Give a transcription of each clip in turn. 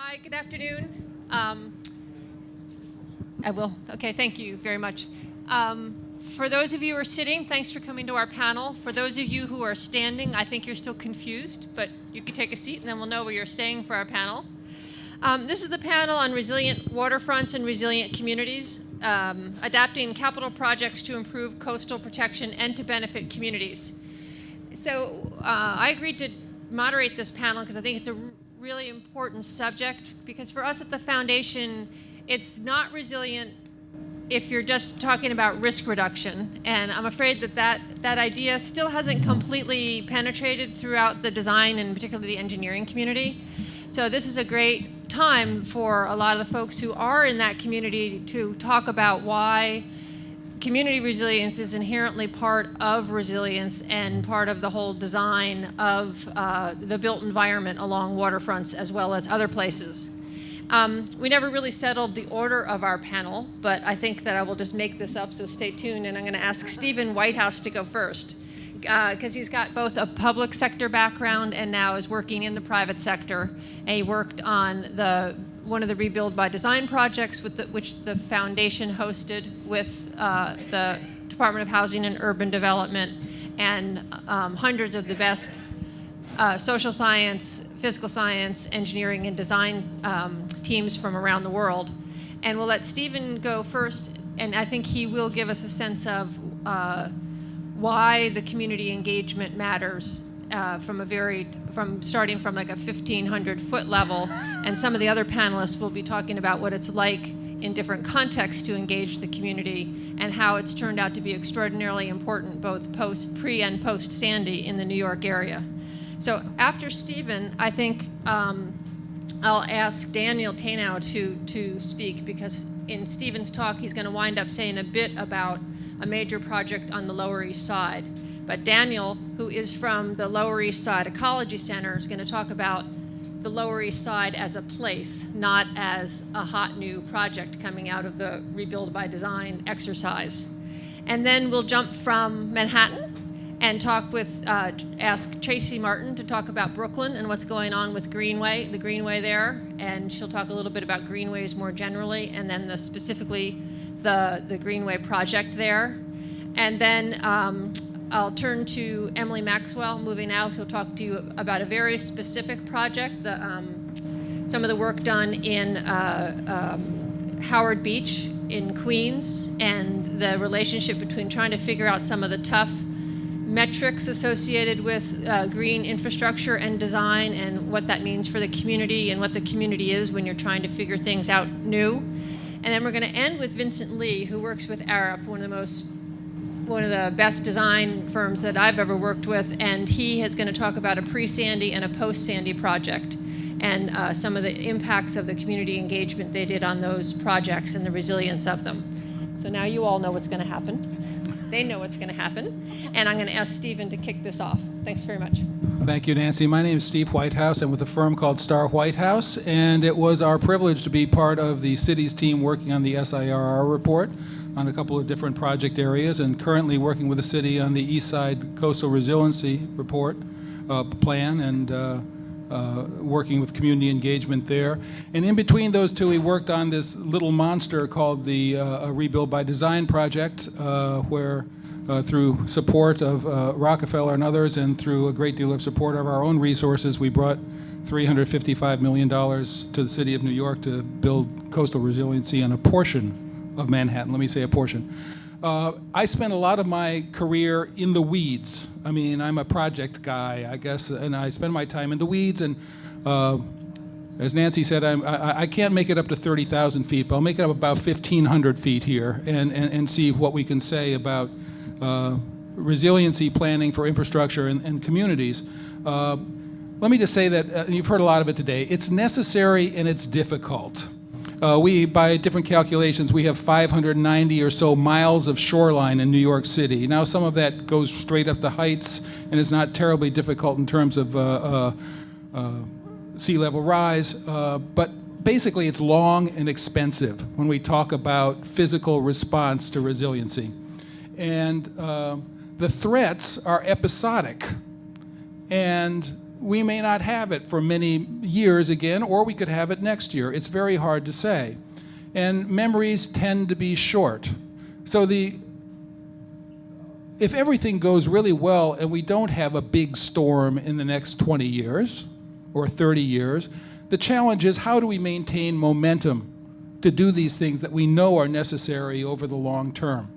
Hi, good afternoon. I will. Okay, thank you very much. For those of you who are sitting, thanks for coming to our panel. For those of you who are standing, I think you're still confused, but you can take a seat and then we'll know where you're staying for our panel. This is the panel on resilient waterfronts and resilient communities, adapting capital projects to improve coastal protection and to benefit communities. So I agreed to moderate this panel because I think it's a really important subject, because for us at the foundation, it's not resilient if you're just talking about risk reduction. And I'm afraid that idea still hasn't completely penetrated throughout the design and particularly the engineering community. So this is a great time for a lot of the folks who are in that community to talk about why community resilience is inherently part of resilience and part of the whole design of the built environment along waterfronts as well as other places. We never really settled the order of our panel, but I think that I will just make this up, so stay tuned, and I'm going to ask Stephen Whitehouse to go first, because he's got both a public sector background and now is working in the private sector. And he worked on one of the Rebuild by Design projects which the foundation hosted with the Department of Housing and Urban Development and hundreds of the best social science, physical science, engineering, and design teams from around the world. And we'll let Stephen go first, and I think he will give us a sense of why the community engagement matters from starting from like a 1,500-foot level, and some of the other panelists will be talking about what it's like in different contexts to engage the community and how it's turned out to be extraordinarily important both pre and post Sandy in the New York area. So after Stephen, I think I'll ask Daniel Tanow to speak, because in Stephen's talk he's going to wind up saying a bit about a major project on the Lower East Side. But Daniel, who is from the Lower East Side Ecology Center, is going to talk about the Lower East Side as a place, not as a hot new project coming out of the Rebuild by Design exercise. And then we'll jump from Manhattan and ask Tracy Martin to talk about Brooklyn and what's going on with the Greenway there. And she'll talk a little bit about greenways more generally, and then specifically the Greenway project there. And then I'll turn to Emily Maxwell, moving out, who'll talk to you about a very specific project, some of the work done in Howard Beach in Queens, and the relationship between trying to figure out some of the tough metrics associated with green infrastructure and design, and what that means for the community and what the community is when you're trying to figure things out new. And then we're going to end with Vincent Lee, who works with Arup, one of the best design firms that I've ever worked with, and he is going to talk about a pre-Sandy and a post-Sandy project and some of the impacts of the community engagement they did on those projects and the resilience of them. So now you all know what's going to happen. They know what's going to happen, and I'm going to ask Stephen to kick this off. Thanks very much. Thank you, Nancy. My name is Steve Whitehouse. I'm with a firm called Star Whitehouse, and it was our privilege to be part of the city's team working on the SIRR report on a couple of different project areas, and currently working with the city on the East Side Coastal Resiliency report plan, and working with community engagement there. And in between those two, we worked on this little monster called the Rebuild by Design project, where through support of Rockefeller and others, and through a great deal of support of our own resources, we brought $355 million to the city of New York to build coastal resiliency on a portion of Manhattan. Let me say a portion. I spent a lot of my career in the weeds. I mean, I'm a project guy, I guess, and I spend my time in the weeds. And as Nancy said, I can't make it up to 30,000 feet, but I'll make it up about 1,500 feet here and see what we can say about resiliency planning for infrastructure and communities. Let me just say that, you've heard a lot of it today, it's necessary and it's difficult. By different calculations, we have 590 or so miles of shoreline in New York City. Now, some of that goes straight up the heights and is not terribly difficult in terms of sea level rise, but basically it's long and expensive when we talk about physical response to resiliency. And the threats are episodic. And we may not have it for many years again, or we could have it next year. It's very hard to say. And memories tend to be short. So if everything goes really well and we don't have a big storm in the next 20 years or 30 years, the challenge is, how do we maintain momentum to do these things that we know are necessary over the long term?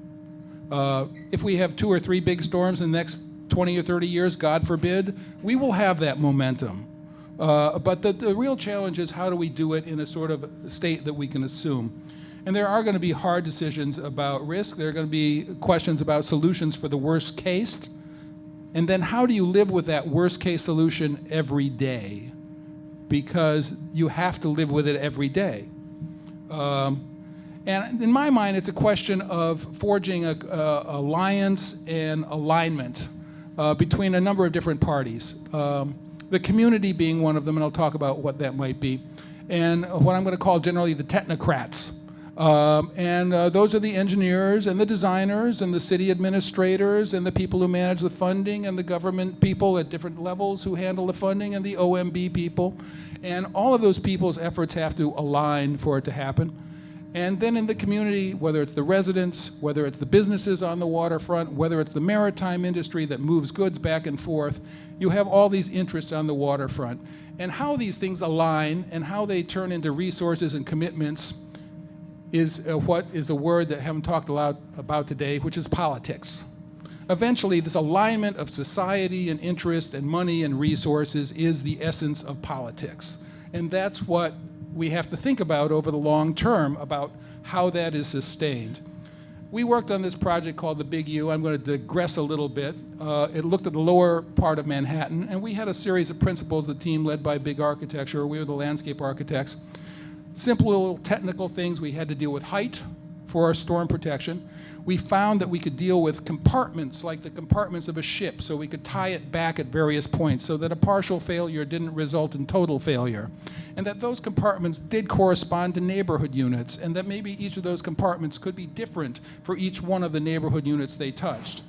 If we have 2 or 3 big storms in the next 20 or 30 years, God forbid, we will have that momentum. But the real challenge is, how do we do it in a sort of state that we can assume? And there are going to be hard decisions about risk. There are going to be questions about solutions for the worst case. And then how do you live with that worst case solution every day? Because you have to live with it every day. And in my mind, it's a question of forging a alliance and alignment between a number of different parties. The community being one of them, and I'll talk about what that might be. And what I'm going to call generally the technocrats. Those are the engineers and the designers and the city administrators and the people who manage the funding and the government people at different levels who handle the funding and the OMB people. And all of those people's efforts have to align for it to happen. And then in the community, whether it's the residents, whether it's the businesses on the waterfront, whether it's the maritime industry that moves goods back and forth, you have all these interests on the waterfront. And how these things align and how they turn into resources and commitments is what is a word that I haven't talked a lot about today, which is politics. Eventually, this alignment of society and interest and money and resources is the essence of politics. And that's what we have to think about over the long term, about how that is sustained. We worked on this project called the Big U. I'm going to digress a little bit. It looked at the lower part of Manhattan, and we had a series of principles, the team led by Big Architecture. We were the landscape architects. Simple little technical things. We had to deal with height for our storm protection. We found that we could deal with compartments, like the compartments of a ship, so we could tie it back at various points so that a partial failure didn't result in total failure. And that those compartments did correspond to neighborhood units, and that maybe each of those compartments could be different for each one of the neighborhood units they touched.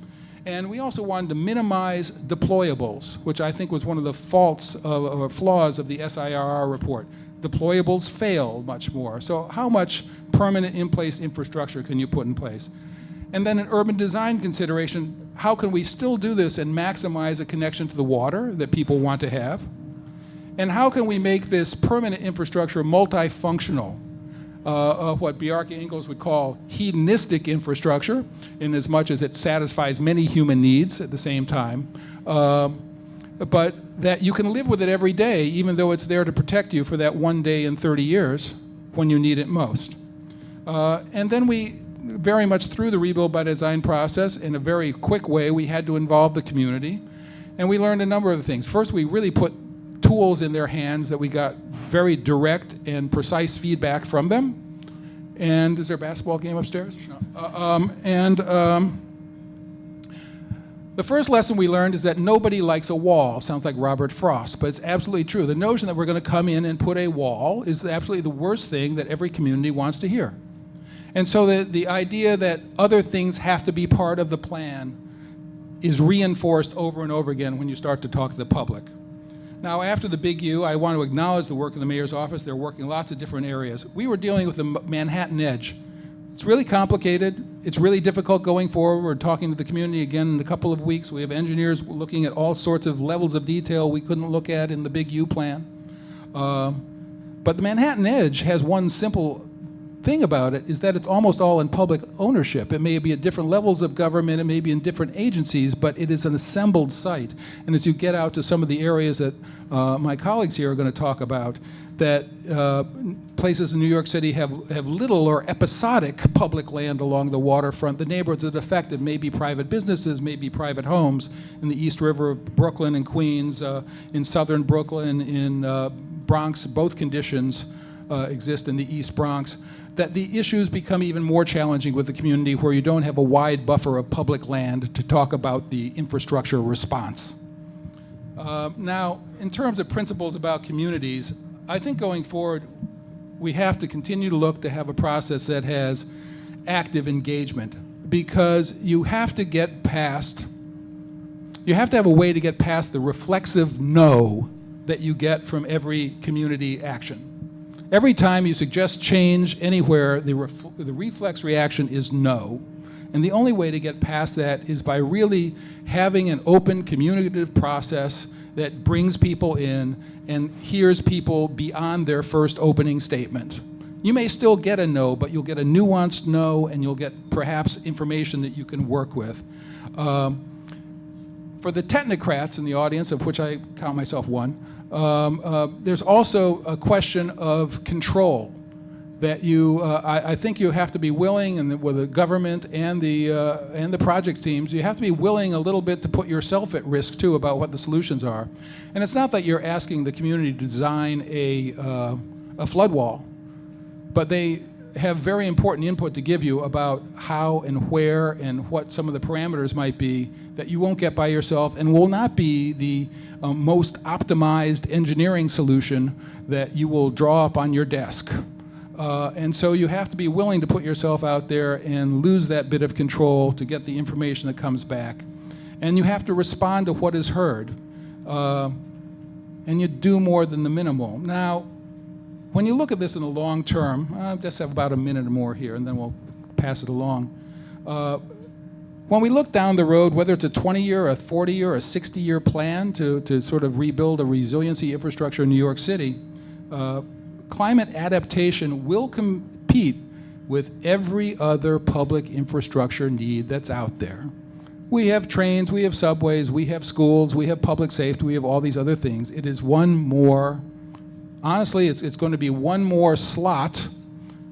And we also wanted to minimize deployables, which I think was one of the faults or flaws of the SIRR report. Deployables fail much more. So how much permanent in-place infrastructure can you put in place? And then an urban design consideration, how can we still do this and maximize a connection to the water that people want to have? And how can we make this permanent infrastructure multifunctional? What Bjarke Ingels would call hedonistic infrastructure, in as much as it satisfies many human needs at the same time. But that you can live with it every day, even though it's there to protect you for that one day in 30 years when you need it most. And then we, very much through the rebuild by design process, in a very quick way, we had to involve the community. And we learned a number of things. First, we really put tools in their hands that we got very direct and precise feedback from them. And is there a basketball game upstairs? No. The first lesson we learned is that nobody likes a wall. Sounds like Robert Frost, but it's absolutely true. The notion that we're going to come in and put a wall is absolutely the worst thing that every community wants to hear. And so the idea that other things have to be part of the plan is reinforced over and over again when you start to talk to the public. Now, after the Big U, I want to acknowledge the work of the mayor's office. They're working lots of different areas. We were dealing with the Manhattan Edge. It's really complicated. It's really difficult going forward. We're talking to the community again in a couple of weeks. We have engineers looking at all sorts of levels of detail we couldn't look at in the Big U plan. But the Manhattan Edge has one simple thing about it, is that it's almost all in public ownership. It may be at different levels of government, it may be in different agencies, but it is an assembled site. And as you get out to some of the areas that my colleagues here are going to talk about, that places in New York City have little or episodic public land along the waterfront. The neighborhoods that are affected may be private businesses, may be private homes in the East River of Brooklyn and Queens, in southern Brooklyn, in Bronx. Both conditions exist in the East Bronx. That the issues become even more challenging with the community where you don't have a wide buffer of public land to talk about the infrastructure response. Now, in terms of principles about communities, I think going forward, we have to continue to look to have a process that has active engagement, because you have to get past You have to have a way to get past the reflexive no that you get from every community action. Every time you suggest change anywhere, the reflex reaction is no. And the only way to get past that is by really having an open communicative process that brings people in and hears people beyond their first opening statement. You may still get a no, but you'll get a nuanced no, and you'll get perhaps information that you can work with. For the technocrats in the audience, of which I count myself one, there's also a question of control that I think you have to be willing, and with the government and the project teams, you have to be willing a little bit to put yourself at risk too about what the solutions are. And it's not that you're asking the community to design a flood wall, but they have very important input to give you about how and where and what some of the parameters might be that you won't get by yourself and will not be the most optimized engineering solution that you will draw up on your desk. And so you have to be willing to put yourself out there and lose that bit of control to get the information that comes back. And you have to respond to what is heard. And you do more than the minimal. Now, when you look at this in the long term, I'll just have about a minute or more here, and then we'll pass it along. When we look down the road, whether it's a 20-year, a 40-year, a 60-year plan to sort of rebuild a resiliency infrastructure in New York City, climate adaptation will compete with every other public infrastructure need that's out there. We have trains, we have subways, we have schools, we have public safety, we have all these other things. It is one more, honestly, it's going to be one more slot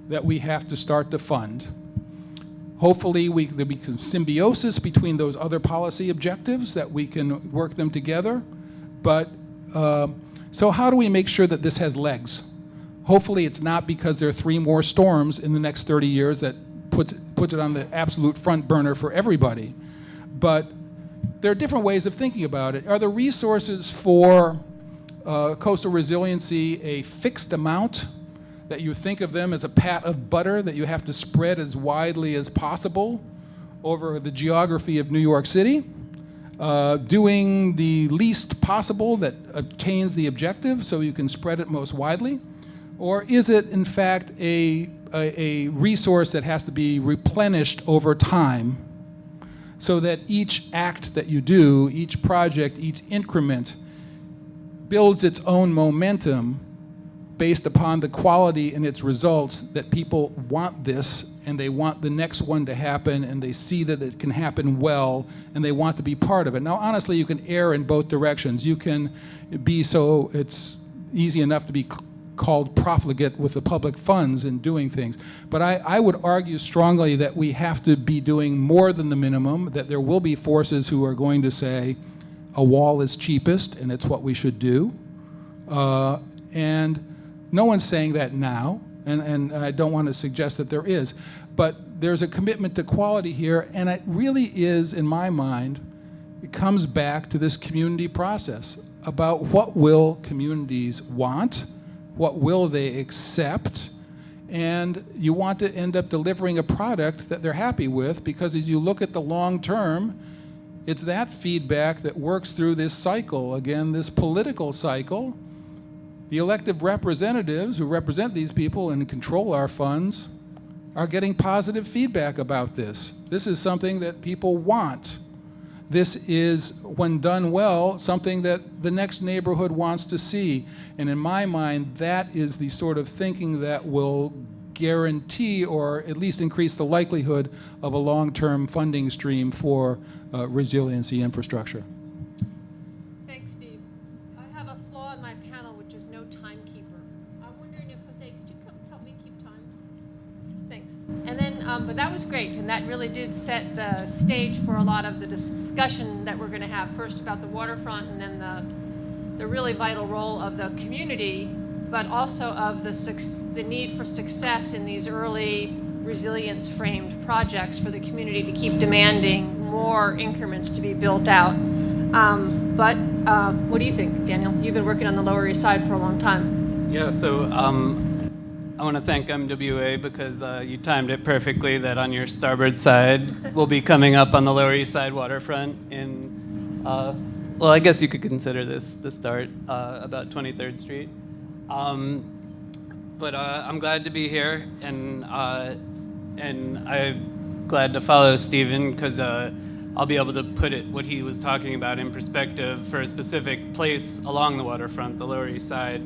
that we have to start to fund. Hopefully there'll be some symbiosis between those other policy objectives that we can work them together. But so how do we make sure that this has legs? Hopefully it's not because there are 3 more storms in the next 30 years that puts it on the absolute front burner for everybody. But there are different ways of thinking about it. Are the resources for coastal resiliency a fixed amount that you think of them as a pat of butter that you have to spread as widely as possible over the geography of New York City, doing the least possible that attains the objective so you can spread it most widely? Or is it, in fact, a resource that has to be replenished over time so that each act that you do, each project, each increment builds its own momentum based upon the quality and its results that people want this and they want the next one to happen and they see that it can happen well and they want to be part of it. Now, honestly, you can err in both directions. You can be so, it's easy enough to be called profligate with the public funds and doing things. But I would argue strongly that we have to be doing more than the minimum, that there will be forces who are going to say a wall is cheapest and it's what we should do. And no one's saying that now, and I don't want to suggest that there is. But there's a commitment to quality here, and it really is, in my mind, it comes back to this community process about what will communities want, what will they accept, and you want to end up delivering a product that they're happy with, because as you look at the long term, it's that feedback that works through this cycle, again, this political cycle. The elected representatives who represent these people and control our funds are getting positive feedback about this. This is something that people want. This is, when done well, something that the next neighborhood wants to see. And in my mind, that is the sort of thinking that will guarantee or at least increase the likelihood of a long-term funding stream for resiliency infrastructure. Thanks, Steve. I have a flaw in my panel, which is no timekeeper. I'm wondering if, Jose, could you come help me keep time? Thanks. And then, but that was great, and that really did set the stage for a lot of the discussion that we're going to have, first about the waterfront and then the really vital role of the community, but also of the need for success in these early resilience-framed projects for the community to keep demanding more increments to be built out. But what do you think, Daniel? You've been working on the Lower East Side for a long time. Yeah, so I want to thank MWA because you timed it perfectly that on your starboard side we'll be coming up on the Lower East Side waterfront in Well, I guess you could consider this the start, about 23rd Street. But I'm glad to be here, and I'm glad to follow Stephen, because I'll be able to put what he was talking about in perspective for a specific place along the waterfront, the Lower East Side.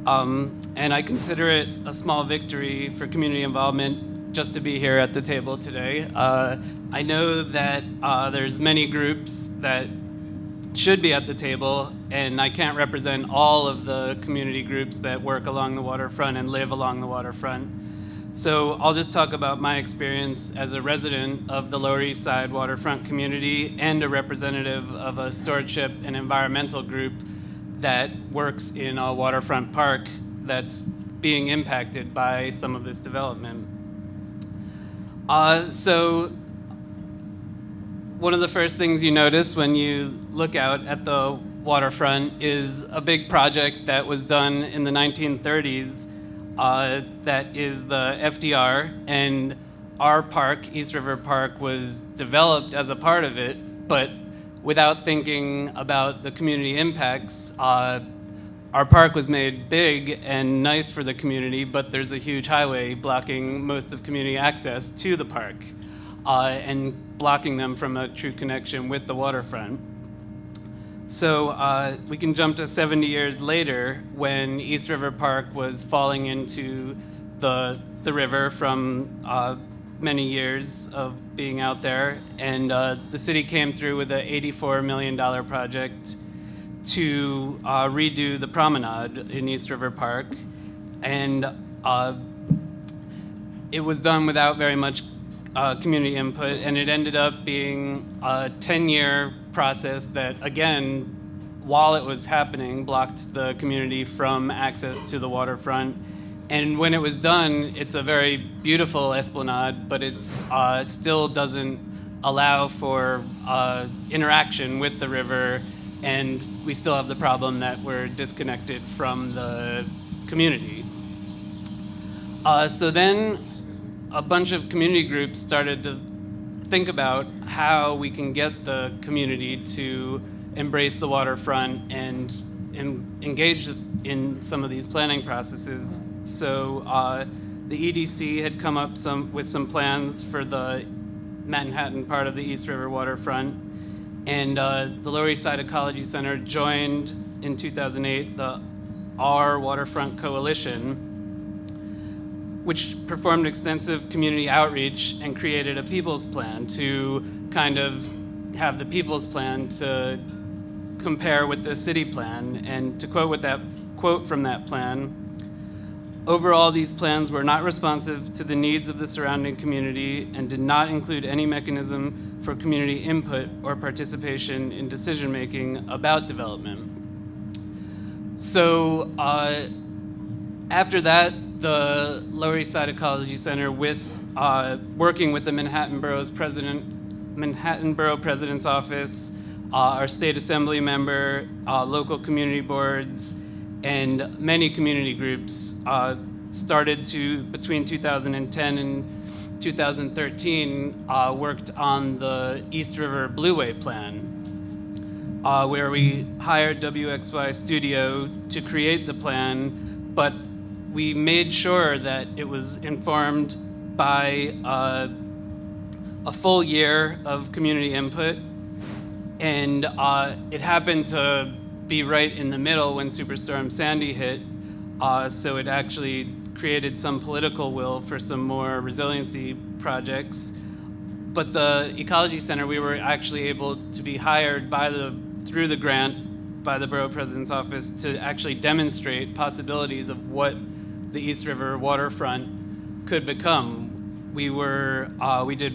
And I consider it a small victory for community involvement just to be here at the table today. I know that there's many groups that should be at the table, and I can't represent all of the community groups that work along the waterfront and live along the waterfront. So I'll just talk about my experience as a resident of the Lower East Side waterfront community and a representative of a stewardship and environmental group that works in a waterfront park that's being impacted by some of this development. So one of the first things you notice when you look out at the waterfront is a big project that was done in the 1930s that is the FDR, and our park, East River Park, was developed as a part of it, but without thinking about the community impacts. Our park was made big and nice for the community, but there's a huge highway blocking most of community access to the park and blocking them from a true connection with the waterfront. So we can jump to 70 years later when East River Park was falling into the river from many years of being out there, and the city came through with an $84 million project to redo the promenade in East River Park, and it was done without very much community input, and it ended up being a 10-year process that, again, while it was happening, blocked the community from access to the waterfront. And when it was done, it's a very beautiful esplanade, but it still doesn't allow for interaction with the river, and we still have the problem that we're disconnected from the community. So then a bunch of community groups started to think about how we can get the community to embrace the waterfront and engage in some of these planning processes. So the EDC had come up with some plans for the Manhattan part of the East River waterfront, and the Lower East Side Ecology Center joined in 2008 the Our Waterfront Coalition, which performed extensive community outreach and created a people's plan to kind of have the people's plan to compare with the city plan. And to quote from that plan, overall, these plans were not responsive to the needs of the surrounding community and did not include any mechanism for community input or participation in decision-making about development. So after that, the Lower East Side Ecology Center, with working with the Manhattan Borough President's Office, our state assembly member, local community boards, and many community groups started to, between 2010 and 2013, worked on the East River Blueway Plan, where we hired WXY Studio to create the plan, but we made sure that it was informed by a full year of community input, and it happened to be right in the middle when Superstorm Sandy hit, so it actually created some political will for some more resiliency projects. But the Ecology Center, we were actually able to be hired through the grant by the Borough President's Office to actually demonstrate possibilities of what the East River waterfront could become. We did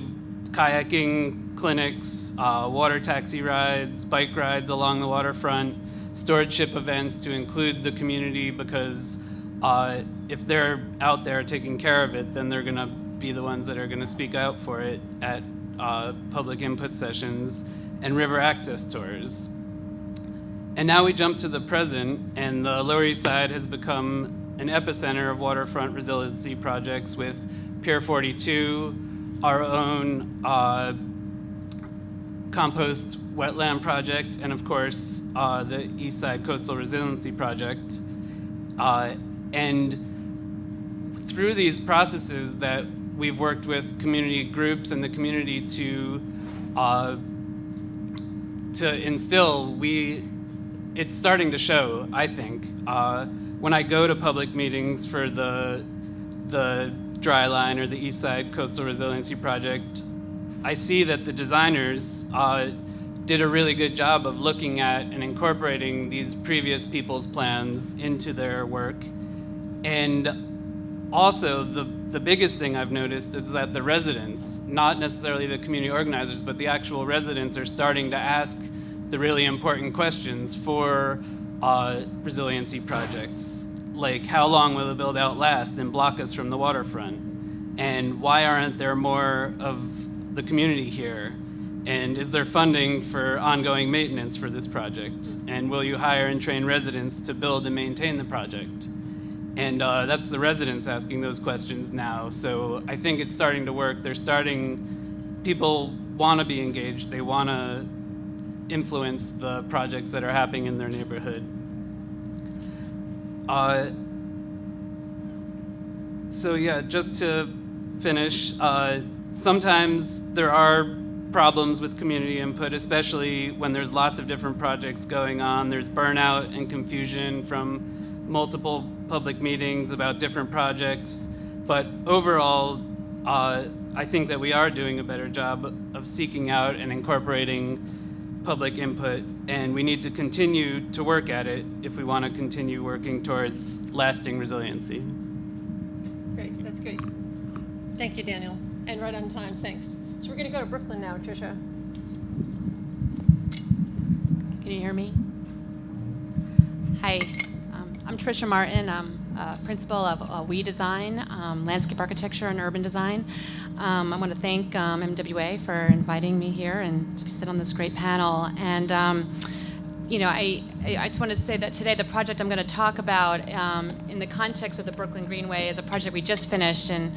kayaking clinics, water taxi rides, bike rides along the waterfront, stewardship events to include the community, because if they're out there taking care of it, then they're gonna be the ones that are gonna speak out for it at public input sessions and river access tours. And now we jump to the present, and the Lower East Side has become an epicenter of waterfront resiliency projects with Pier 42, our own compost wetland project, and of course, the East Side Coastal Resiliency Project. And through these processes that we've worked with community groups and the community to instill, it's starting to show, I think. When I go to public meetings for the Dry Line or the East Side Coastal Resiliency Project, I see that the designers did a really good job of looking at and incorporating these previous people's plans into their work. And also, the biggest thing I've noticed is that the residents, not necessarily the community organizers, but the actual residents are starting to ask the really important questions for resiliency projects, like how long will the build out last and block us from the waterfront? And why aren't there more of the community here? And is there funding for ongoing maintenance for this project? And will you hire and train residents to build and maintain the project? And that's the residents asking those questions now. So I think it's starting to work. People want to be engaged. They want to influence the projects that are happening in their neighborhood. So yeah, just to finish, sometimes there are problems with community input, especially when there's lots of different projects going on. There's burnout and confusion from multiple public meetings about different projects. But overall, I think that we are doing a better job of seeking out and incorporating public input, and we need to continue to work at it if we want to continue working towards lasting resiliency. Great, that's great. Thank you, Daniel. And right on time, thanks. So we're going to go to Brooklyn now, Tricia. Can you hear me? Hi, I'm Tricia Martin. I'm principal of We Design, landscape architecture and urban design. I want to thank MWA for inviting me here and to sit on this great panel. And I just want to say that today the project I'm going to talk about in the context of the Brooklyn Greenway is a project we just finished. And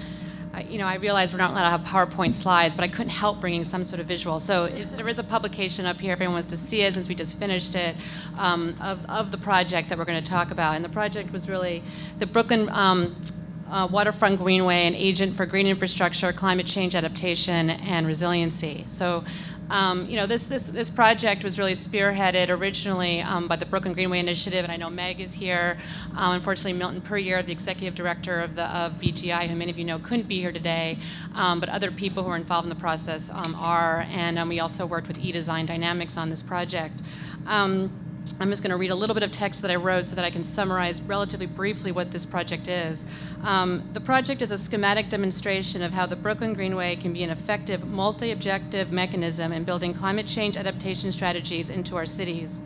I realize we're not allowed to have PowerPoint slides, but I couldn't help bringing some sort of visual. So there is a publication up here if anyone wants to see it, since we just finished it, of the project that we're going to talk about. And the project was really the Brooklyn Waterfront Greenway, an agent for green infrastructure, climate change adaptation, and resiliency. So this project was really spearheaded originally by the Brooklyn Greenway Initiative, and I know Meg is here. Unfortunately, Milton Puryear, the executive director of BGI, who many of you know couldn't be here today, but other people who are involved in the process are, and we also worked with eDesign Dynamics on this project. I'm just going to read a little bit of text that I wrote so that I can summarize relatively briefly what this project is. The project is a schematic demonstration of how the Brooklyn Greenway can be an effective multi-objective mechanism in building climate change adaptation strategies into our cities.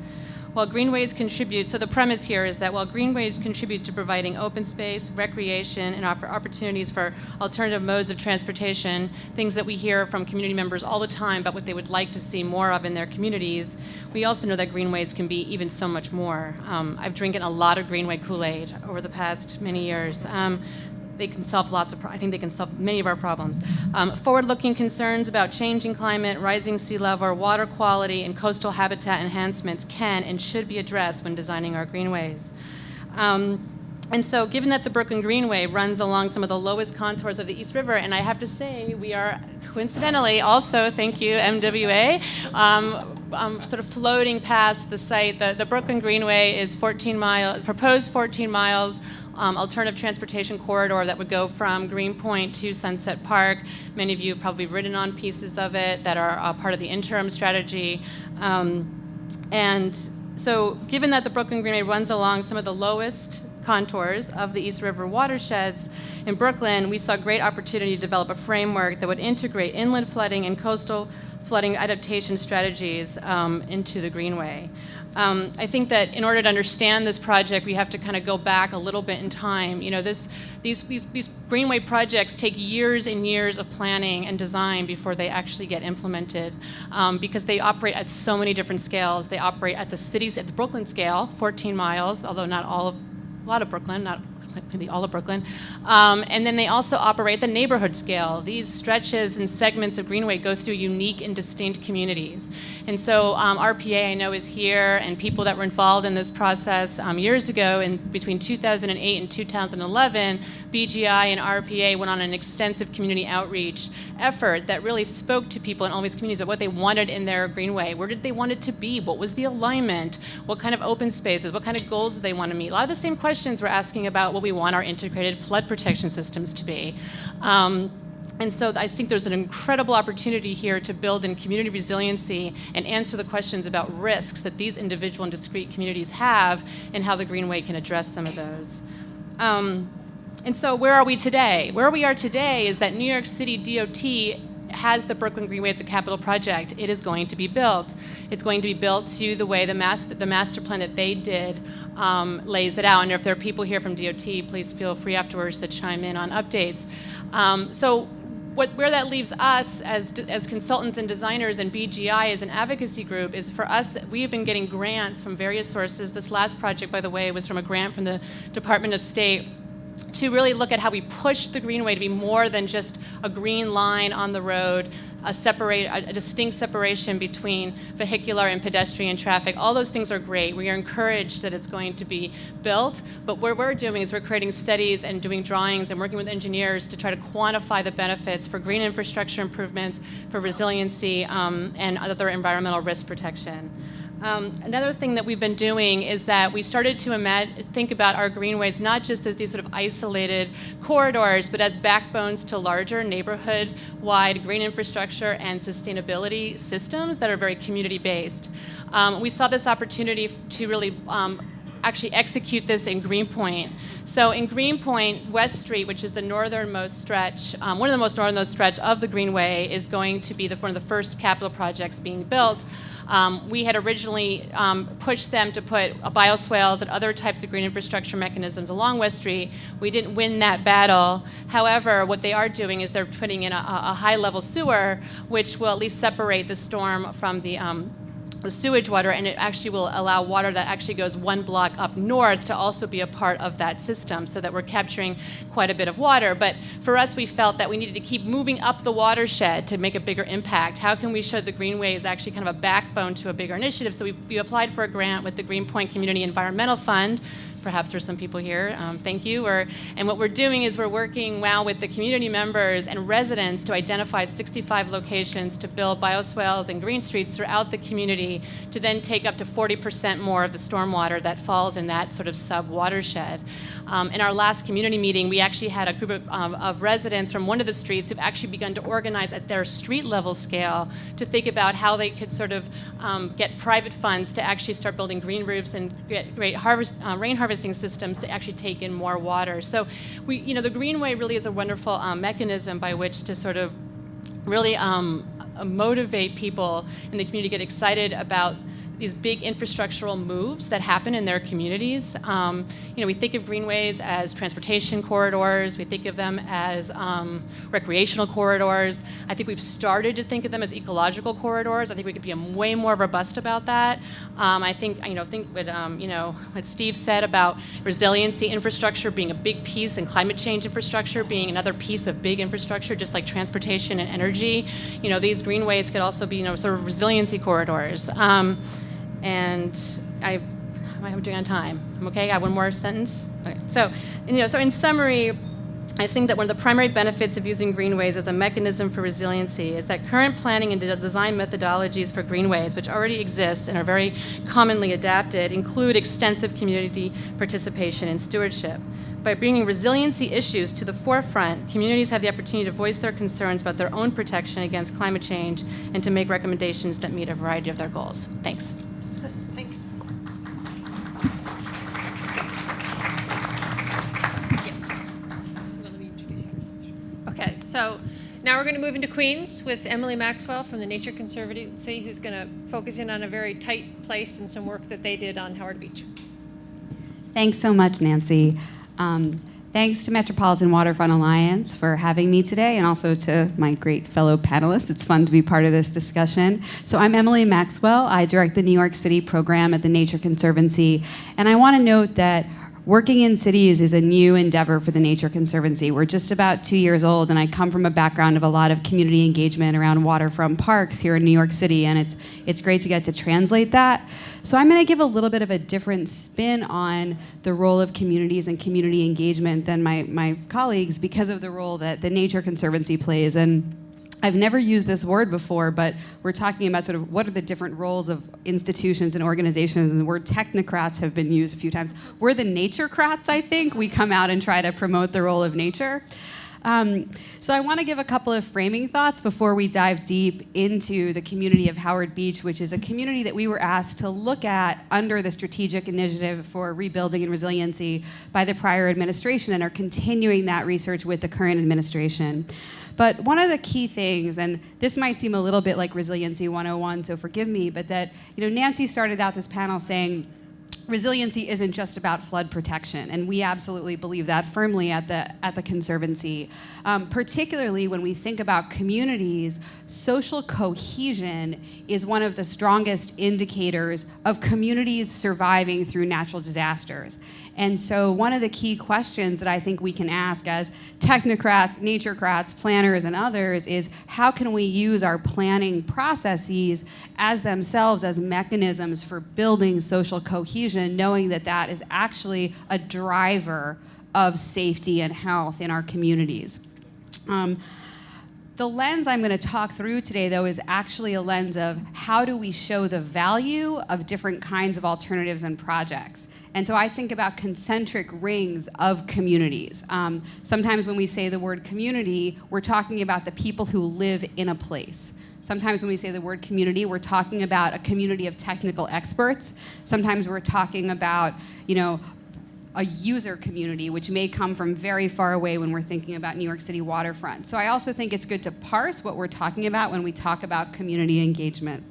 While greenways contribute, so the premise here is that while greenways contribute to providing open space, recreation, and offer opportunities for alternative modes of transportation, things that we hear from community members all the time about what they would like to see more of in their communities, we also know that greenways can be even so much more. I've drinking a lot of Greenway Kool-Aid over the past many years. They can solve I think they can solve many of our problems. Forward-looking concerns about changing climate, rising sea level, water quality, and coastal habitat enhancements can and should be addressed when designing our greenways. And so given that the Brooklyn Greenway runs along some of the lowest contours of the East River, and I have to say we are coincidentally also, thank you MWA, sort of floating past the site. The Brooklyn Greenway is 14 miles, proposed 14 miles, alternative transportation corridor that would go from Greenpoint to Sunset Park. Many of you have probably ridden on pieces of it that are part of the interim strategy. And so given that the Brooklyn Greenway runs along some of the lowest contours of the East River watersheds in Brooklyn, we saw great opportunity to develop a framework that would integrate inland flooding and coastal flooding adaptation strategies into the Greenway. I think that in order to understand this project, we have to kind of go back a little bit in time. These Greenway projects take years and years of planning and design before they actually get implemented, because they operate at so many different scales. They operate at the Brooklyn scale, 14 miles, although not all of, a lot of Brooklyn, not maybe all of Brooklyn. And then they also operate at the neighborhood scale. These stretches and segments of Greenway go through unique and distinct communities. And so RPA, I know, is here, and people that were involved in this process years ago, between 2008 and 2011, BGI and RPA went on an extensive community outreach effort that really spoke to people in all these communities about what they wanted in their Greenway. Where did they want it to be? What was the alignment? What kind of open spaces? What kind of goals do they want to meet? A lot of the same questions we're asking about what we want our integrated flood protection systems to be. And so I think there's an incredible opportunity here to build in community resiliency and answer the questions about risks that these individual and discrete communities have and how the Greenway can address some of those. And so where are we today? Where we are today is that New York City DOT has the Brooklyn Greenway as a capital project. It is going to be built. It's going to be built to the way the master plan that they did lays it out. And if there are people here from DOT, please feel free afterwards to chime in on updates. So where that leaves us as consultants and designers and BGI as an advocacy group is for us, we have been getting grants from various sources. This last project, by the way, was from a grant from the Department of State to really look at how we push the Greenway to be more than just a green line on the road, a distinct separation between vehicular and pedestrian traffic. All those things are great. We are encouraged that it's going to be built, but what we're doing is we're creating studies and doing drawings and working with engineers to try to quantify the benefits for green infrastructure improvements, for resiliency, and other environmental risk protection. Another thing that we've been doing is that we started to think about our greenways not just as these sort of isolated corridors, but as backbones to larger neighborhood-wide green infrastructure and sustainability systems that are very community-based. We saw this opportunity to really actually execute this in Greenpoint. So in Greenpoint, West Street, which is the northernmost stretch, one of the most northernmost stretch of the Greenway, is going to be one of the first capital projects being built. We had originally pushed them to put bioswales and other types of green infrastructure mechanisms along West Street. We didn't win that battle. However, what they are doing is they're putting in a high-level sewer, which will at least separate the storm from the sewage water, and it actually will allow water that actually goes one block up north to also be a part of that system, so that we're capturing quite a bit of water. But for us, we felt that we needed to keep moving up the watershed to make a bigger impact. How can we show the Greenway is actually kind of a backbone to a bigger initiative? So we applied for a grant with the Greenpoint Community Environmental Fund. Perhaps there's some people here. Thank you. And what we're doing is we're working now with the community members and residents to identify 65 locations to build bioswales and green streets throughout the community to then take up to 40% more of the stormwater that falls in that sort of sub-watershed. In our last community meeting, we actually had a group of residents from one of the streets who've actually begun to organize at their street level scale to think about how they could sort of get private funds to actually start building green roofs and get rain harvesting systems to actually take in more water. So the Greenway really is a wonderful mechanism by which to sort of really motivate people in the community to get excited about these big infrastructural moves that happen in their communities. We think of greenways as transportation corridors. We think of them as recreational corridors. I think we've started to think of them as ecological corridors. I think we could be way more robust about that. I think what Steve said about resiliency infrastructure being a big piece and climate change infrastructure being another piece of big infrastructure, just like transportation and energy. These greenways could also be sort of resiliency corridors. And I'm doing on time. I'm okay. I have one more sentence. Okay. So in summary, I think that one of the primary benefits of using greenways as a mechanism for resiliency is that current planning and design methodologies for greenways, which already exist and are very commonly adapted, include extensive community participation and stewardship. By bringing resiliency issues to the forefront, communities have the opportunity to voice their concerns about their own protection against climate change and to make recommendations that meet a variety of their goals. Thanks. Thanks. Yes. Let me introduce you. Okay, so now we're going to move into Queens with Emily Maxwell from the Nature Conservancy, who's going to focus in on a very tight place and some work that they did on Howard Beach. Thanks so much, Nancy. Thanks to Metropolitan Waterfront Alliance for having me today, and also to my great fellow panelists. It's fun to be part of this discussion. So I'm Emily Maxwell. I direct the New York City program at the Nature Conservancy, and I want to note that Working in cities is a new endeavor for the Nature Conservancy. We're just about 2 years old, and I come from a background of a lot of community engagement around waterfront parks here in New York City, and it's great to get to translate that. So I'm going to give a little bit of a different spin on the role of communities and community engagement than my colleagues because of the role that the Nature Conservancy plays. And I've never used this word before, but we're talking about sort of what are the different roles of institutions and organizations, and the word technocrats have been used a few times. We're the naturecrats, I think. We come out and try to promote the role of nature. So I want to give a couple of framing thoughts before we dive deep into the community of Howard Beach, which is a community that we were asked to look at under the Strategic Initiative for Rebuilding and Resiliency by the prior administration, and are continuing that research with the current administration. But one of the key things, and this might seem a little bit like Resiliency 101, so forgive me, but that, Nancy started out this panel saying resiliency isn't just about flood protection, and we absolutely believe that firmly at the Conservancy. Particularly when we think about communities, social cohesion is one of the strongest indicators of communities surviving through natural disasters. And so one of the key questions that I think we can ask as technocrats, naturecrats, planners, and others is how can we use our planning processes as themselves as mechanisms for building social cohesion, knowing that that is actually a driver of safety and health in our communities. The lens I'm going to talk through today, though, is actually a lens of how do we show the value of different kinds of alternatives and projects. And so I think about concentric rings of communities. Sometimes when we say the word community, we're talking about the people who live in a place. Sometimes when we say the word community, we're talking about a community of technical experts. Sometimes we're talking about, a user community, which may come from very far away when we're thinking about New York City waterfront. So I also think it's good to parse what we're talking about when we talk about community engagement.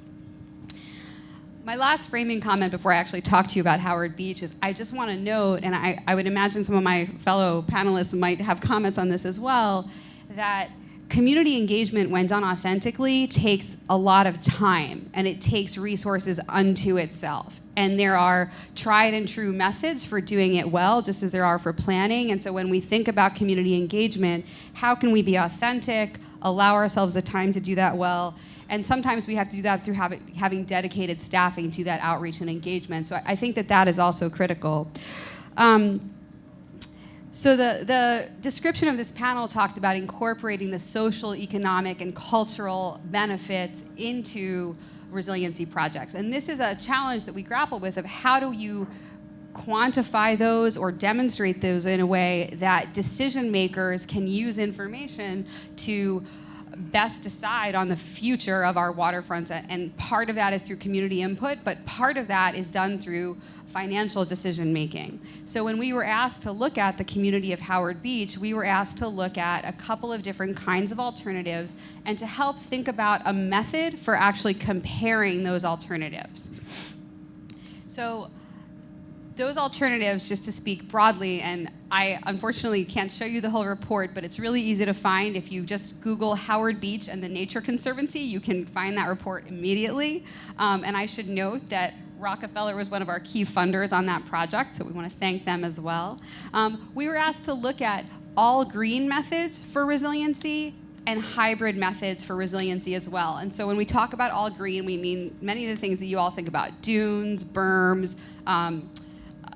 My last framing comment before I actually talk to you about Howard Beach is I just want to note, and I would imagine some of my fellow panelists might have comments on this as well, that community engagement, when done authentically, takes a lot of time, and it takes resources unto itself. And there are tried and true methods for doing it well, just as there are for planning. And so when we think about community engagement, how can we be authentic, allow ourselves the time to do that well? And sometimes we have to do that through having dedicated staffing to that outreach and engagement. So I think that is also critical. So the description of this panel talked about incorporating the social, economic, and cultural benefits into resiliency projects. And this is a challenge that we grapple with of how do you quantify those or demonstrate those in a way that decision makers can use information to best decide on the future of our waterfronts. And part of that is through community input, but part of that is done through financial decision making. So when we were asked to look at the community of Howard Beach, we were asked to look at a couple of different kinds of alternatives and to help think about a method for actually comparing those alternatives. So those alternatives, just to speak broadly, and I unfortunately can't show you the whole report, but it's really easy to find. If you just Google Howard Beach and the Nature Conservancy, you can find that report immediately. And I should note that Rockefeller was one of our key funders on that project, so we want to thank them as well. We were asked to look at all green methods for resiliency and hybrid methods for resiliency as well. And so when we talk about all green, we mean many of the things that you all think about: dunes, berms,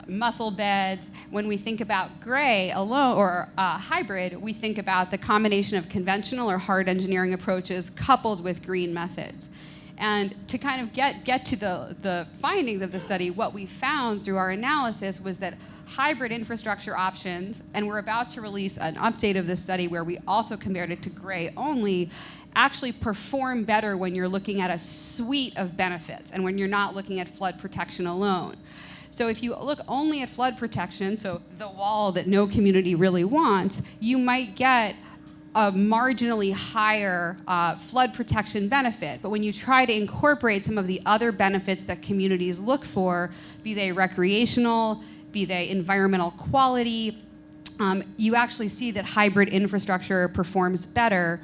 mussel beds. When we think about gray alone or hybrid, we think about the combination of conventional or hard engineering approaches coupled with green methods. And to kind of get to the findings of the study, what we found through our analysis was that hybrid infrastructure options, and we're about to release an update of this study where we also compared it to gray only, actually perform better when you're looking at a suite of benefits and when you're not looking at flood protection alone. So if you look only at flood protection, so the wall that no community really wants, you might get a marginally higher flood protection benefit. But when you try to incorporate some of the other benefits that communities look for, be they recreational, be they environmental quality, you actually see that hybrid infrastructure performs better.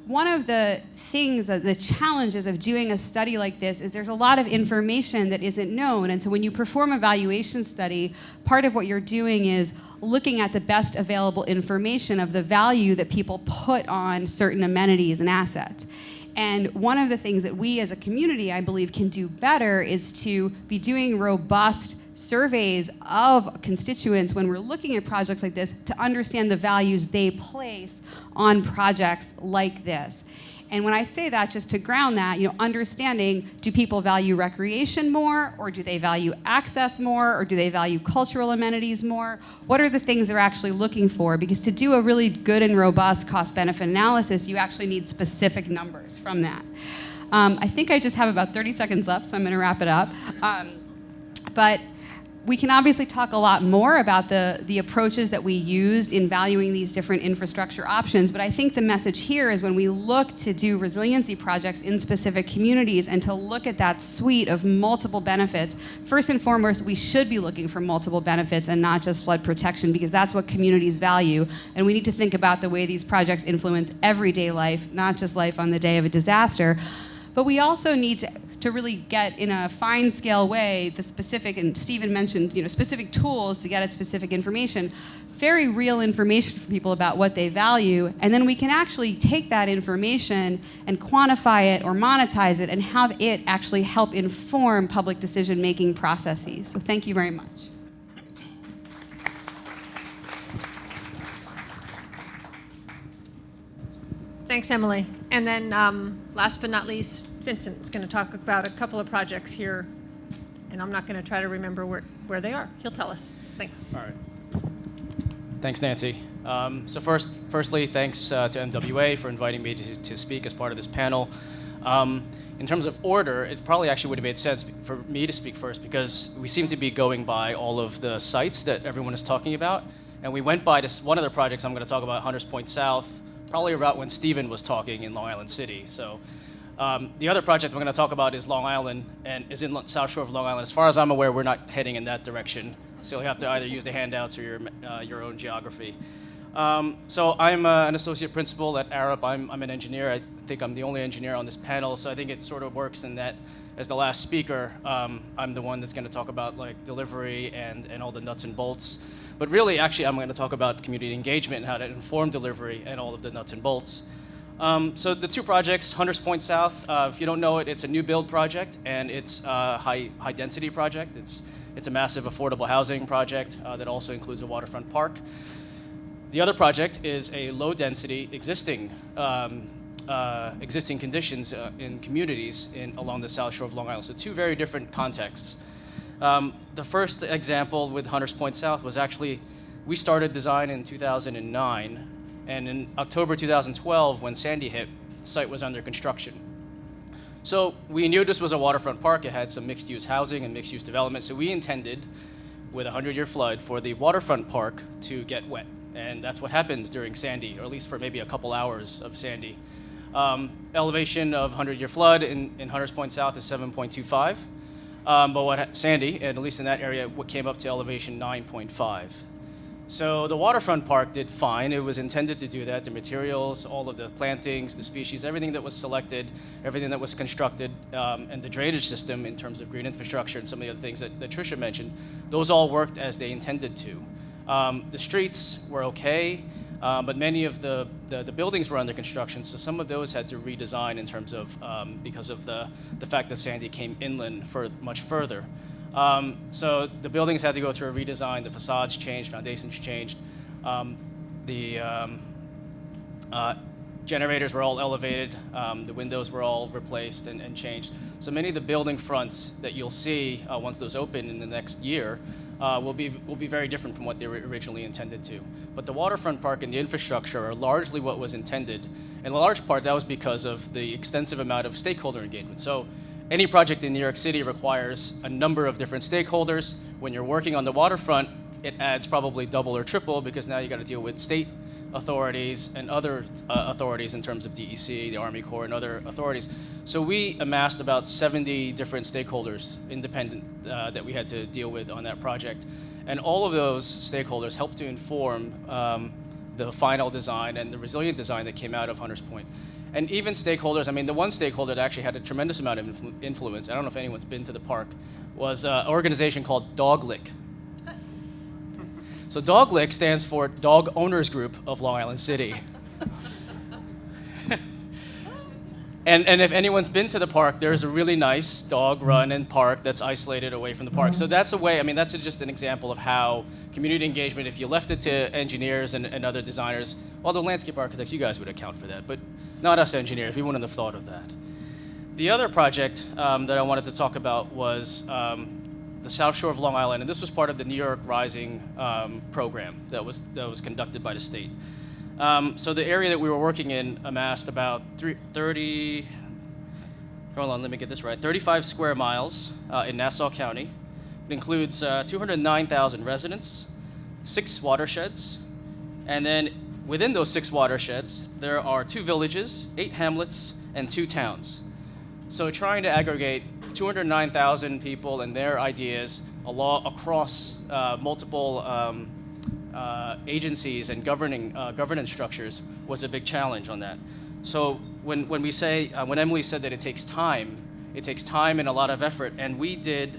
one of the things, the challenges of doing a study like this is there's a lot of information that isn't known. And so when you perform a valuation study, part of what you're doing is looking at the best available information of the value that people put on certain amenities and assets. And one of the things that we as a community, I believe, can do better is to be doing robust surveys of constituents when we're looking at projects like this to understand the values they place on projects like this. And when I say that, just to ground that, understanding, do people value recreation more, or do they value access more, or do they value cultural amenities more? What are the things they're actually looking for? Because to do a really good and robust cost-benefit analysis, you actually need specific numbers from that. I think I just have about 30 seconds left, so I'm going to wrap it up. But we can obviously talk a lot more about the approaches that we used in valuing these different infrastructure options, but I think the message here is when we look to do resiliency projects in specific communities and to look at that suite of multiple benefits, first and foremost, we should be looking for multiple benefits and not just flood protection, because that's what communities value, and we need to think about the way these projects influence everyday life, not just life on the day of a disaster. But we also need to really get, in a fine scale way, the specific, and Stephen mentioned, specific tools to get at specific information, very real information for people about what they value, and then we can actually take that information and quantify it or monetize it and have it actually help inform public decision-making processes. So thank you very much. Thanks, Emily. And then last but not least, Vincent is going to talk about a couple of projects here, and I'm not going to try to remember where they are. He'll tell us. Thanks. All right. Thanks, Nancy. So firstly, thanks to NWA for inviting me to speak as part of this panel. In terms of order, it probably actually would have made sense for me to speak first, because we seem to be going by all of the sites that everyone is talking about. And we went by this one of the projects I'm going to talk about, Hunters Point South, probably about when Stephen was talking in Long Island City. So the other project I'm going to talk about is Long Island, and is in South Shore of Long Island. As far as I'm aware, we're not heading in that direction. So you'll have to either use the handouts or your own geography. So I'm an associate principal at Arup. I'm an engineer. I think I'm the only engineer on this panel, so I think it sort of works in that, as the last speaker, I'm the one that's going to talk about like delivery and all the nuts and bolts. But really, actually, I'm going to talk about community engagement and how to inform delivery and all of the nuts and bolts. So the two projects, Hunters Point South, if you don't know it, it's a new build project, and it's a high density project. It's a massive affordable housing project that also includes a waterfront park. The other project is a low density existing conditions in communities along the South Shore of Long Island. So two very different contexts. The first example with Hunters Point South was actually, we started design in 2009, and in October 2012, when Sandy hit, the site was under construction. So we knew this was a waterfront park. It had some mixed-use housing and mixed-use development, so we intended, with a 100-year flood, for the waterfront park to get wet. And that's what happened during Sandy, or at least for maybe a couple hours of Sandy. Elevation of 100-year flood in Hunters Point South is 7.25. But Sandy, and at least in that area, what came up to elevation 9.5. So the waterfront park did fine. It was intended to do that. The materials, all of the plantings, the species, everything that was selected, everything that was constructed, and the drainage system in terms of green infrastructure and some of the other things that Tricia mentioned, those all worked as they intended to. The streets were okay, but many of the buildings were under construction, so some of those had to redesign in terms of, because of the fact that Sandy came inland much further. So the buildings had to go through a redesign, the facades changed, foundations changed. The generators were all elevated, the windows were all replaced and changed. So many of the building fronts that you'll see once those open in the next year will be very different from what they were originally intended to. But the waterfront park and the infrastructure are largely what was intended. In large part, that was because of the extensive amount of stakeholder engagement. So any project in New York City requires a number of different stakeholders. When you're working on the waterfront, it adds probably double or triple, because now you got to deal with state authorities and other authorities in terms of DEC, the Army Corps, and other authorities. So we amassed about 70 different stakeholders, independent, that we had to deal with on that project. And all of those stakeholders helped to inform the final design and the resilient design that came out of Hunters Point. And even stakeholders, I mean, the one stakeholder that actually had a tremendous amount of influence, I don't know if anyone's been to the park, was an organization called Doglick. So Doglick stands for Dog Owners Group of Long Island City. And if anyone's been to the park, there's a really nice dog run and park that's isolated away from the park. So that's a way, I mean, that's just an example of how community engagement, if you left it to engineers and other designers, although landscape architects, you guys would account for that, but not us engineers, we wouldn't have thought of that. The other project that I wanted to talk about was the South Shore of Long Island, and this was part of the New York Rising program that was conducted by the state. So the area that we were working in amassed about 35 square miles in Nassau County. It includes 209,000 residents, 6 watersheds, and then within those 6 watersheds, there are 2 villages, 8 hamlets, and 2 towns. So trying to aggregate 209,000 people and their ideas across multiple agencies and governance structures was a big challenge on that. So when Emily said that it takes time and a lot of effort, and we did,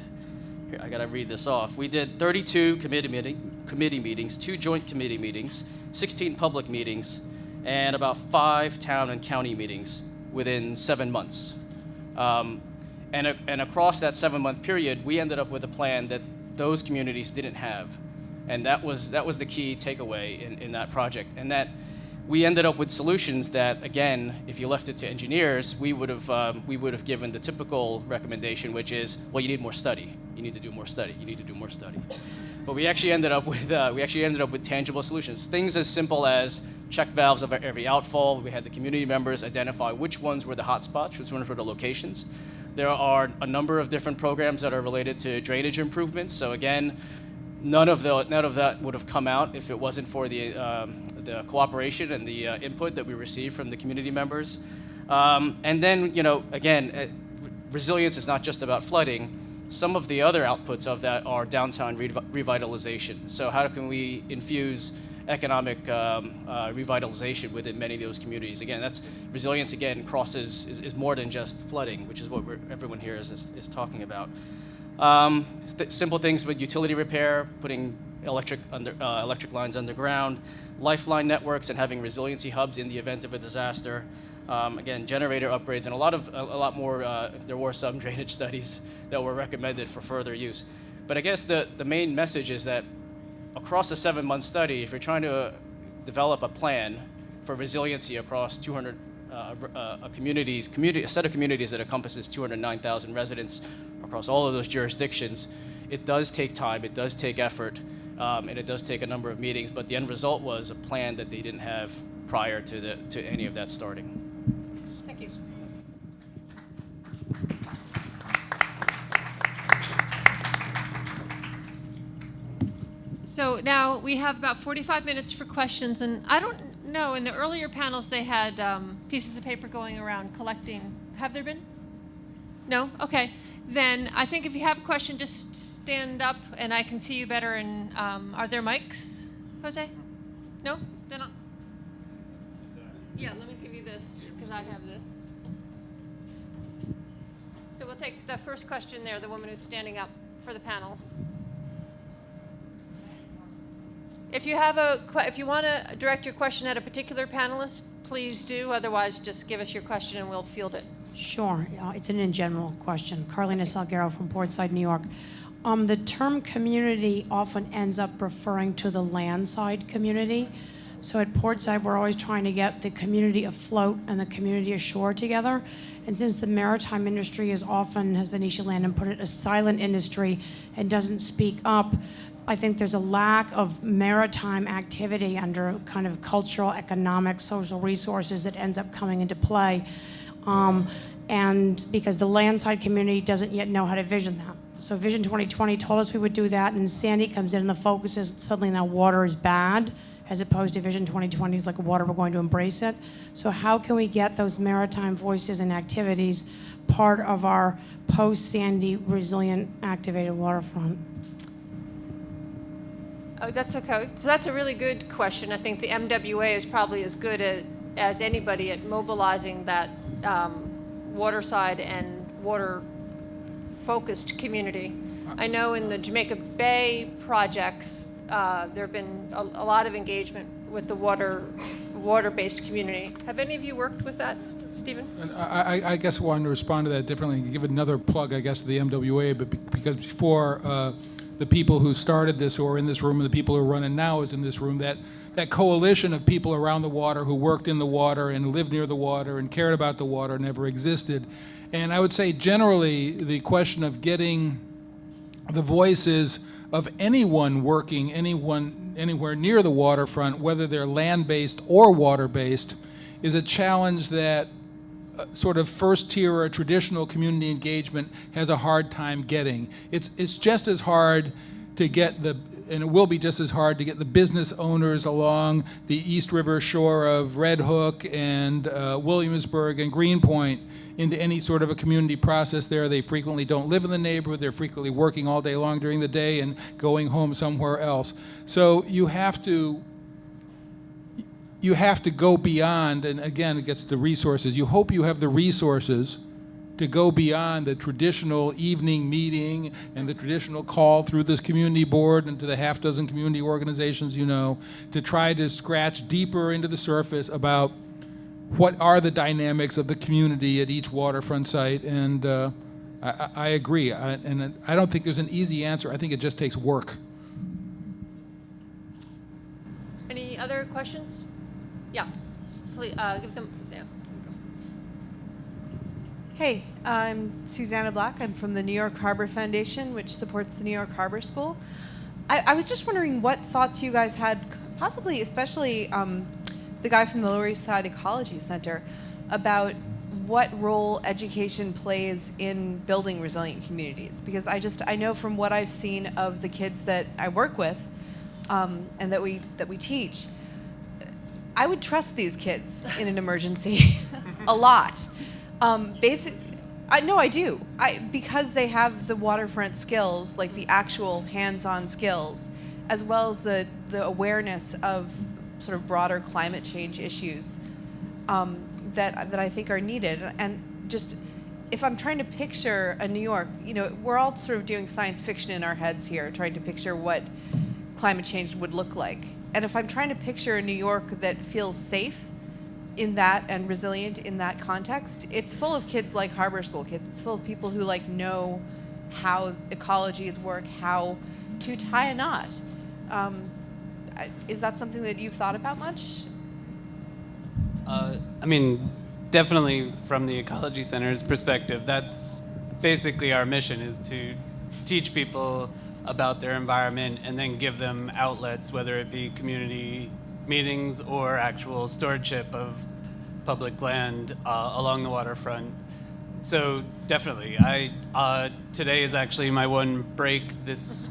here, I gotta read this off, we did 32 committee meetings, 2 joint committee meetings, 16 public meetings, and about 5 town and county meetings within 7 months. And across that 7-month period, we ended up with a plan that those communities didn't have. And that was the key takeaway in that project. And that we ended up with solutions that, again, if you left it to engineers, we would have given the typical recommendation, which is, well, you need more study. You need to do more study. You need to do more study. But we actually ended up with tangible solutions. Things as simple as check valves of every outfall. We had the community members identify which ones were the hot spots, which ones were the locations. There are a number of different programs that are related to drainage improvements. So again, none of that would have come out if it wasn't for the cooperation and the input that we received from the community members. And then, again, resilience is not just about flooding. Some of the other outputs of that are downtown revitalization. So how can we infuse economic revitalization within many of those communities? Again, that's resilience. Again, is more than just flooding, which is what everyone here is talking about. Simple things with utility repair, putting electric lines underground, lifeline networks, and having resiliency hubs in the event of a disaster. Again, generator upgrades, and a lot more. There were some drainage studies that were recommended for further use. But I guess the main message is that across a 7-month study, if you're trying to develop a plan for resiliency across 200 a set of communities that encompasses 209,000 residents across all of those jurisdictions, it does take time, it does take effort, and it does take a number of meetings. But the end result was a plan that they didn't have prior to any of that starting. Thank you. So now we have about 45 minutes for questions, and I don't know, in the earlier panels they had pieces of paper going around collecting. Have there been? No? Okay. Then I think if you have a question, just stand up and I can see you better. And are there mics, Jose? No? They're not? Yeah, let me give you this because I have this. So we'll take the first question there, the woman who's standing up for the panel. If you want to direct your question at a particular panelist, please do. Otherwise, just give us your question and we'll field it. Sure. It's an in general question. Carlina Salguero from Portside, New York. The term community often ends up referring to the landside community. So at Portside, we're always trying to get the community afloat and the community ashore together. And since the maritime industry is often, as Venetia Landon put it, a silent industry and doesn't speak up, I think there's a lack of maritime activity under kind of cultural, economic, social resources that ends up coming into play. And because the landside community doesn't yet know how to vision that. So Vision 2020 told us we would do that, and Sandy comes in and the focus is suddenly now water is bad, as opposed to Vision 2020 is like water, we're going to embrace it. So how can we get those maritime voices and activities part of our post-Sandy resilient activated waterfront? Oh, that's okay. So that's a really good question. I think the MWA is probably as good at as anybody at mobilizing that waterside and water-focused community. I know in the Jamaica Bay projects, there have been a lot of engagement with the water-based community. Have any of you worked with that, Stephen? I guess I wanted to respond to that differently and give another plug, I guess, to the MWA, but because before the people who started this who are in this room and the people who are running now is in this room, that coalition of people around the water who worked in the water and lived near the water and cared about the water never existed. And I would say generally the question of getting the voices of anyone working anywhere near the waterfront, whether they're land-based or water-based, is a challenge that sort of first-tier or traditional community engagement has a hard time getting. It's just as hard to get and it will be just as hard to get the business owners along the East River shore of Red Hook and Williamsburg and Greenpoint into any sort of a community process there. They frequently don't live in the neighborhood. They're frequently working all day long during the day and going home somewhere else. So you have to go beyond, and again, it gets to resources. You hope you have the resources to go beyond the traditional evening meeting and the traditional call through this community board and to the half dozen community organizations you know, to try to scratch deeper into the surface about what are the dynamics of the community at each waterfront site. And I agree, and I don't think there's an easy answer. I think it just takes work. Any other questions? Yeah, please, give them, there we go. Hey, I'm Susanna Black. I'm from the New York Harbor Foundation, which supports the New York Harbor School. I was just wondering what thoughts you guys had, possibly especially the guy from the Lower East Side Ecology Center, about what role education plays in building resilient communities. Because I know from what I've seen of the kids that I work with and that we teach, I would trust these kids in an emergency a lot. No, I do. Because they have the waterfront skills, like the actual hands-on skills, as well as the awareness of sort of broader climate change issues that I think are needed. And just, if I'm trying to picture a New York, you know, we're all sort of doing science fiction in our heads here, trying to picture what climate change would look like. And if I'm trying to picture a New York that feels safe in that and resilient in that context, it's full of kids like Harbor School kids. It's full of people who like know how ecologies work, how to tie a knot. Is that something that you've thought about much? I mean, definitely from the Ecology Center's perspective, that's basically our mission, is to teach people about their environment and then give them outlets, whether it be community meetings or actual stewardship of public land along the waterfront. So definitely, today is actually my one break this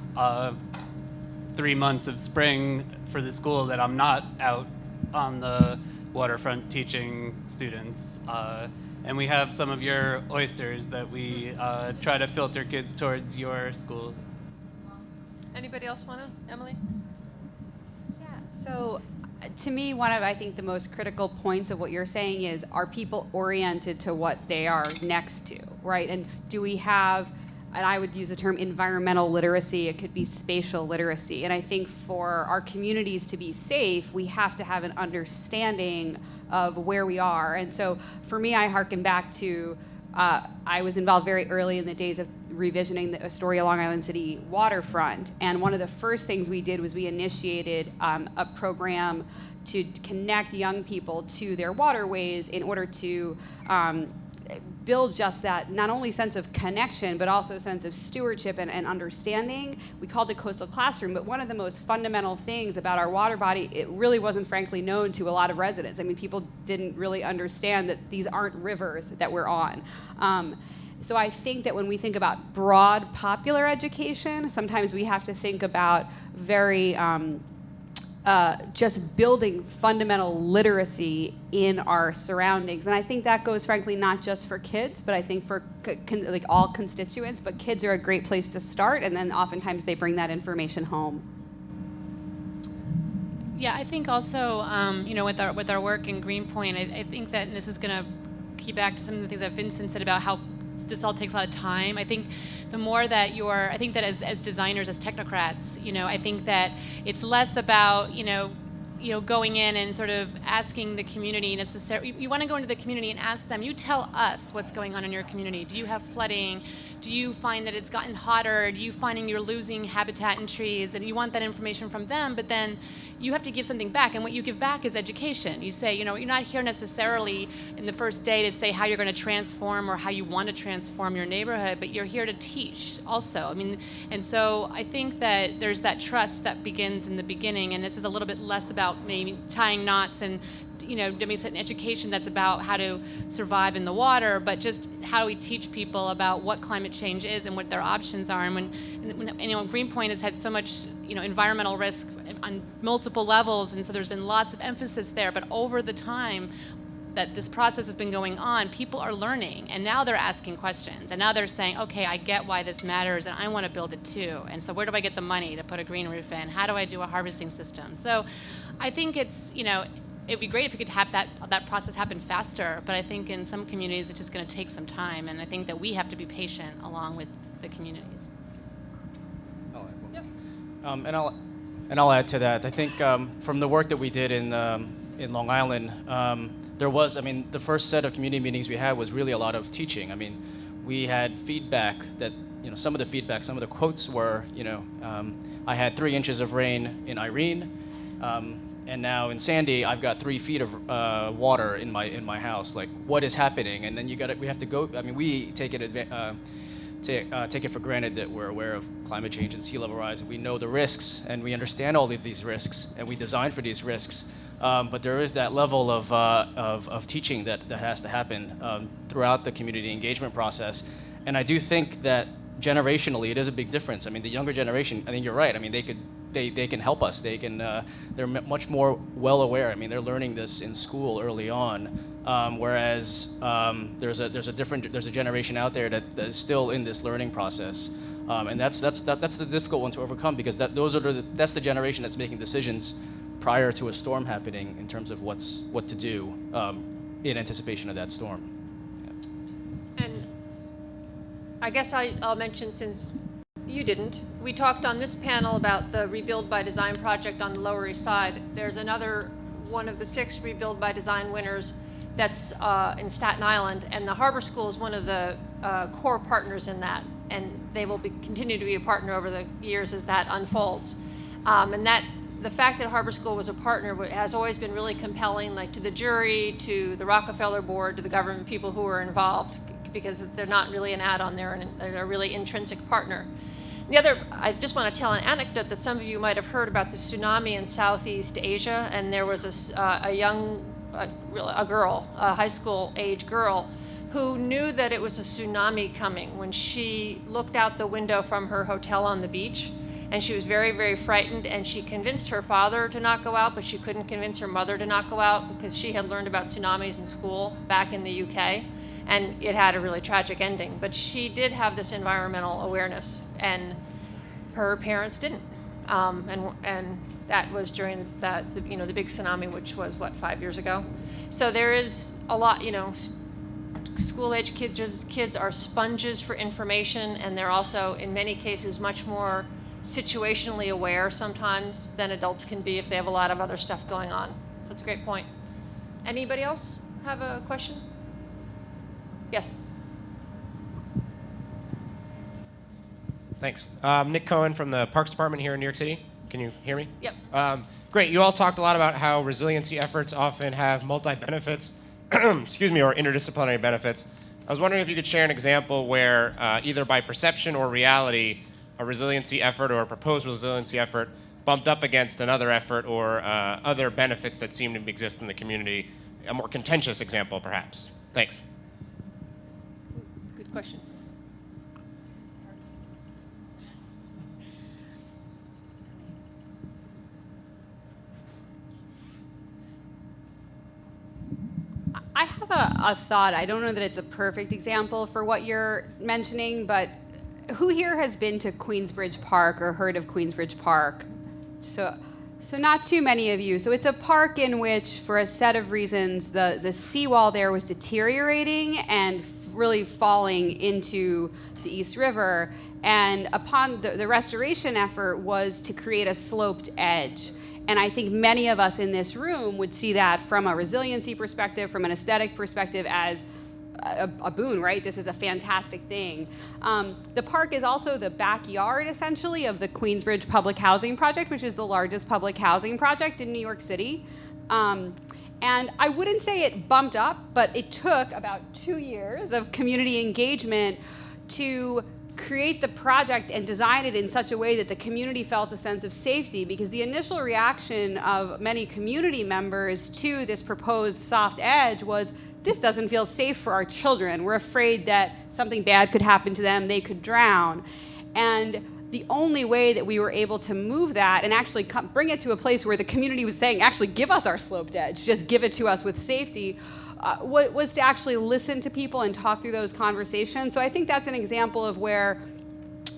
3 months of spring for the school that I'm not out on the waterfront teaching students. And we have some of your oysters that we try to filter kids towards your school. Anybody else want to? Emily? Yeah, so to me, one of, I think, the most critical points of what you're saying is, are people oriented to what they are next to, right? And do we have, and I would use the term environmental literacy, it could be spatial literacy. And I think for our communities to be safe, we have to have an understanding of where we are. And so for me, I harken back to, I was involved very early in the days of revisioning the Astoria Long Island City waterfront. And one of the first things we did was we initiated a program to connect young people to their waterways in order to build just that, not only sense of connection, but also a sense of stewardship and understanding. We called it Coastal Classroom, but one of the most fundamental things about our water body, it really wasn't frankly known to a lot of residents. I mean, people didn't really understand that these aren't rivers that we're on. So I think that when we think about broad popular education, sometimes we have to think about very just building fundamental literacy in our surroundings. And I think that goes, frankly, not just for kids, but I think for like all constituents. But kids are a great place to start, and then oftentimes they bring that information home. Yeah, I think also, with our work in Greenpoint, I think that, and this is going to key back to some of the things that Vincent said about how this all takes a lot of time. I think the more that I think that as designers, as technocrats, I think that it's less about, going in and sort of asking the community necessarily. You want to go into the community and ask them, you tell us what's going on in your community. Do you have flooding? Do you find that it's gotten hotter? Do you finding you're losing habitat and trees? And you want that information from them, but then you have to give something back. And what you give back is education. You say, you're not here necessarily in the first day to say how you're going to transform or how you want to transform your neighborhood, but you're here to teach also. And so I think that there's that trust that begins in the beginning, and this is a little bit less about maybe tying knots and doing an education that's about how to survive in the water, but just how we teach people about what climate change is and what their options are. And when Greenpoint has had so much environmental risk on multiple levels, and so there's been lots of emphasis there. But over the time that this process has been going on, people are learning, and now they're asking questions, and now they're saying, okay, I get why this matters, and I want to build it too. And so where do I get the money to put a green roof in? How do I do a harvesting system? So I think it's it'd be great if we could have that process happen faster, but I think in some communities it's just going to take some time, and I think that we have to be patient along with the communities. Yep. And I'll add to that. I think from the work that we did in Long Island, there was, the first set of community meetings we had was really a lot of teaching. We had feedback that, some of the quotes were, I had 3 inches of rain in Irene. And now in Sandy, I've got 3 feet of water in my house. Like, what is happening? And then we have to go. We take it for granted that we're aware of climate change and sea level rise, and we know the risks, and we understand all of these risks, and we design for these risks. But there is that level of teaching that has to happen throughout the community engagement process. And I do think that generationally, it is a big difference. The younger generation, I think you're right. They can help us. They're much more well aware. They're learning this in school early on, whereas there's a generation out there that is still in this learning process, and that's the difficult one to overcome, because that's the generation that's making decisions prior to a storm happening in terms of what to do in anticipation of that storm. Yeah. And I guess I'll mention, since you didn't, we talked on this panel about the Rebuild by Design project on the Lower East Side. There's another one of the 6 Rebuild by Design winners that's in Staten Island, and the Harbor School is one of the core partners in that, and they will continue to be a partner over the years as that unfolds. And the fact that Harbor School was a partner has always been really compelling, like to the jury, to the Rockefeller board, to the government people who are involved, because they're not really an add-on, they're a really intrinsic partner. I just want to tell an anecdote that some of you might have heard about the tsunami in Southeast Asia, and there was a girl, a high school age girl, who knew that it was a tsunami coming when she looked out the window from her hotel on the beach, and she was very, very frightened, and she convinced her father to not go out, but she couldn't convince her mother to not go out because she had learned about tsunamis in school back in the UK. And it had a really tragic ending. But she did have this environmental awareness, and her parents didn't. And that was during the big tsunami, which was 5 years ago. So there is a lot. School-age kids are sponges for information, and they're also, in many cases, much more situationally aware sometimes than adults can be if they have a lot of other stuff going on. So it's a great point. Anybody else have a question? Yes. Thanks. Nick Cohen from the Parks Department here in New York City. Can you hear me? Yep. Great. You all talked a lot about how resiliency efforts often have multi-benefits, excuse me, or interdisciplinary benefits. I was wondering if you could share an example where, either by perception or reality, a resiliency effort or a proposed resiliency effort bumped up against another effort or other benefits that seem to exist in the community. A more contentious example, perhaps. Thanks. Good question. I have a thought. I don't know that it's a perfect example for what you're mentioning, but who here has been to Queensbridge Park or heard of Queensbridge Park? So So not too many of you. So it's a park in which, for a set of reasons, the seawall there was deteriorating and really falling into the East River. And upon the restoration effort was to create a sloped edge. And I think many of us in this room would see that from a resiliency perspective, from an aesthetic perspective, as a boon, right? This is a fantastic thing. The park is also the backyard, essentially, of the Queensbridge Public Housing Project, which is the largest public housing project in New York City. And I wouldn't say it bumped up, but it took about 2 years of community engagement to create the project and design it in such a way that the community felt a sense of safety, because the initial reaction of many community members to this proposed soft edge was, this doesn't feel safe for our children. We're afraid that something bad could happen to them, they could drown. And the only way that we were able to move that and actually bring it to a place where the community was saying, actually give us our sloped edge, just give it to us with safety, was to actually listen to people and talk through those conversations. So I think that's an example of where,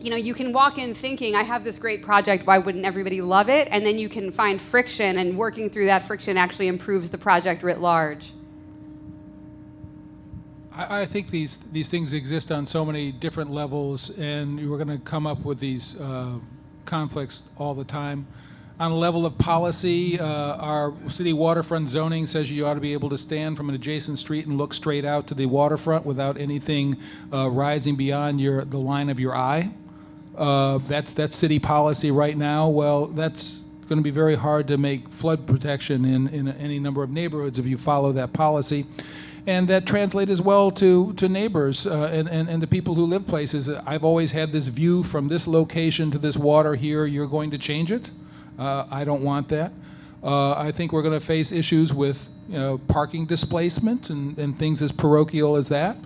you know, you can walk in thinking, I have this great project, why wouldn't everybody love it? And then you can find friction, and working through that friction actually improves the project writ large. I think these things exist on so many different levels, and we're going to come up with these conflicts all the time. On a level of policy, our city waterfront zoning says you ought to be able to stand from an adjacent street and look straight out to the waterfront without anything rising beyond the line of your eye. That's city policy right now. Well, that's going to be very hard to make flood protection in any number of neighborhoods if you follow that policy. And that translates as well to neighbors and the people who live places. I've always had this view from this location to this water here, you're going to change it. I don't want that. I think we're going to face issues with parking displacement and things as parochial as that.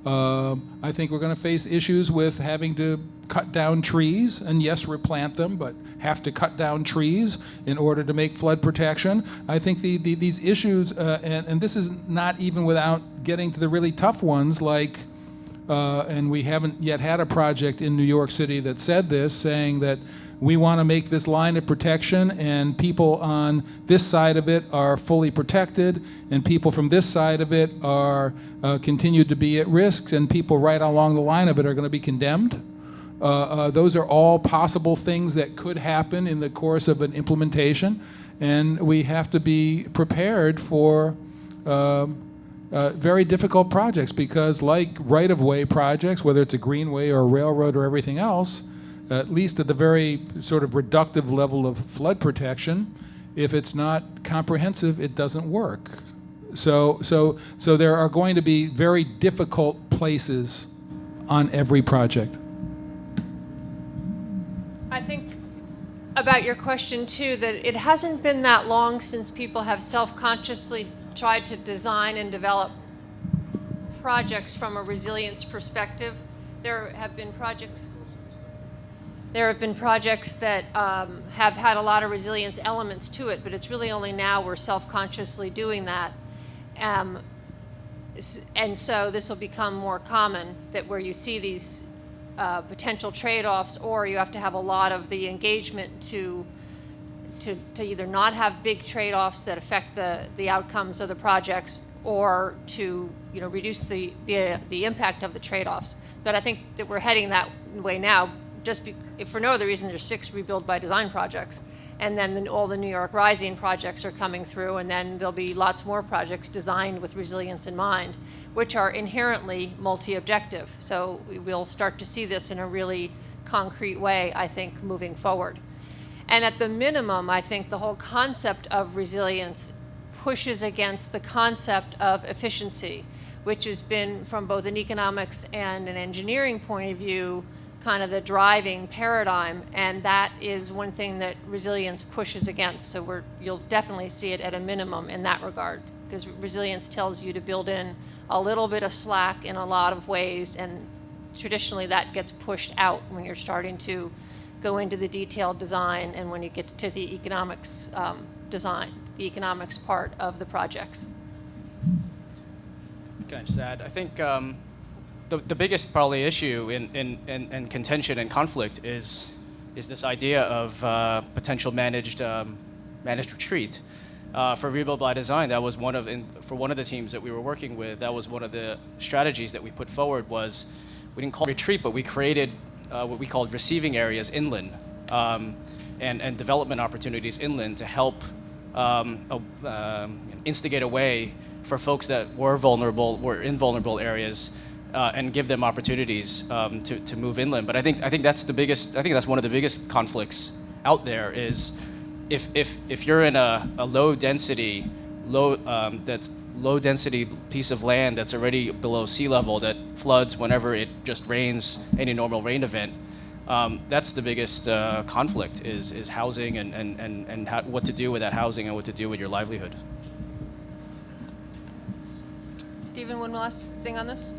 I think we're going to face issues with having to cut down trees, and yes, replant them, but have to cut down trees in order to make flood protection. I think these issues, and this is not even without getting to the really tough ones, like, and we haven't yet had a project in New York City that said this, saying that we want to make this line of protection, and people on this side of it are fully protected, and people from this side of it are continued to be at risk, and people right along the line of it are going to be condemned. Those are all possible things that could happen in the course of an implementation, and we have to be prepared for very difficult projects, because like right-of-way projects, whether it's a greenway or a railroad or everything else, at least at the very sort of reductive level of flood protection, if it's not comprehensive, it doesn't work. So there are going to be very difficult places on every project. I think about your question too, that it hasn't been that long since people have self-consciously tried to design and develop projects from a resilience perspective. There have been projects that have had a lot of resilience elements to it, but it's really only now we're self-consciously doing that. And so this will become more common, that where you see these potential trade-offs, or you have to have a lot of the engagement to either not have big trade-offs that affect the outcomes of the projects, or to reduce the impact of the trade-offs. But I think that we're heading that way now, if for no other reason. There's 6 rebuild by design projects, and then all the New York Rising projects are coming through, and then there'll be lots more projects designed with resilience in mind, which are inherently multi-objective. So we'll start to see this in a really concrete way, I think, moving forward. And at the minimum, I think the whole concept of resilience pushes against the concept of efficiency, which has been, from both an economics and an engineering point of view, kind of the driving paradigm, and that is one thing that resilience pushes against. So you'll definitely see it at a minimum in that regard, because resilience tells you to build in a little bit of slack in a lot of ways, and traditionally that gets pushed out when you're starting to go into the detailed design and when you get to the economics design, the economics part of the projects. Can I just add? I think the biggest probably issue in contention and conflict is this idea of potential managed managed retreat. For Rebuild by Design, that was for one of the teams that we were working with, that was one of the strategies that we put forward was, we didn't call it retreat, but we created what we called receiving areas inland, and development opportunities inland to help instigate a way for folks that were in vulnerable areas, and give them opportunities to move inland. But I think that's one of the biggest conflicts out there is if you're in a low density piece of land that's already below sea level that floods whenever it just rains, any normal rain event, that's the biggest conflict is housing and what to do with that housing and what to do with your livelihood. Stephen, one last thing on this?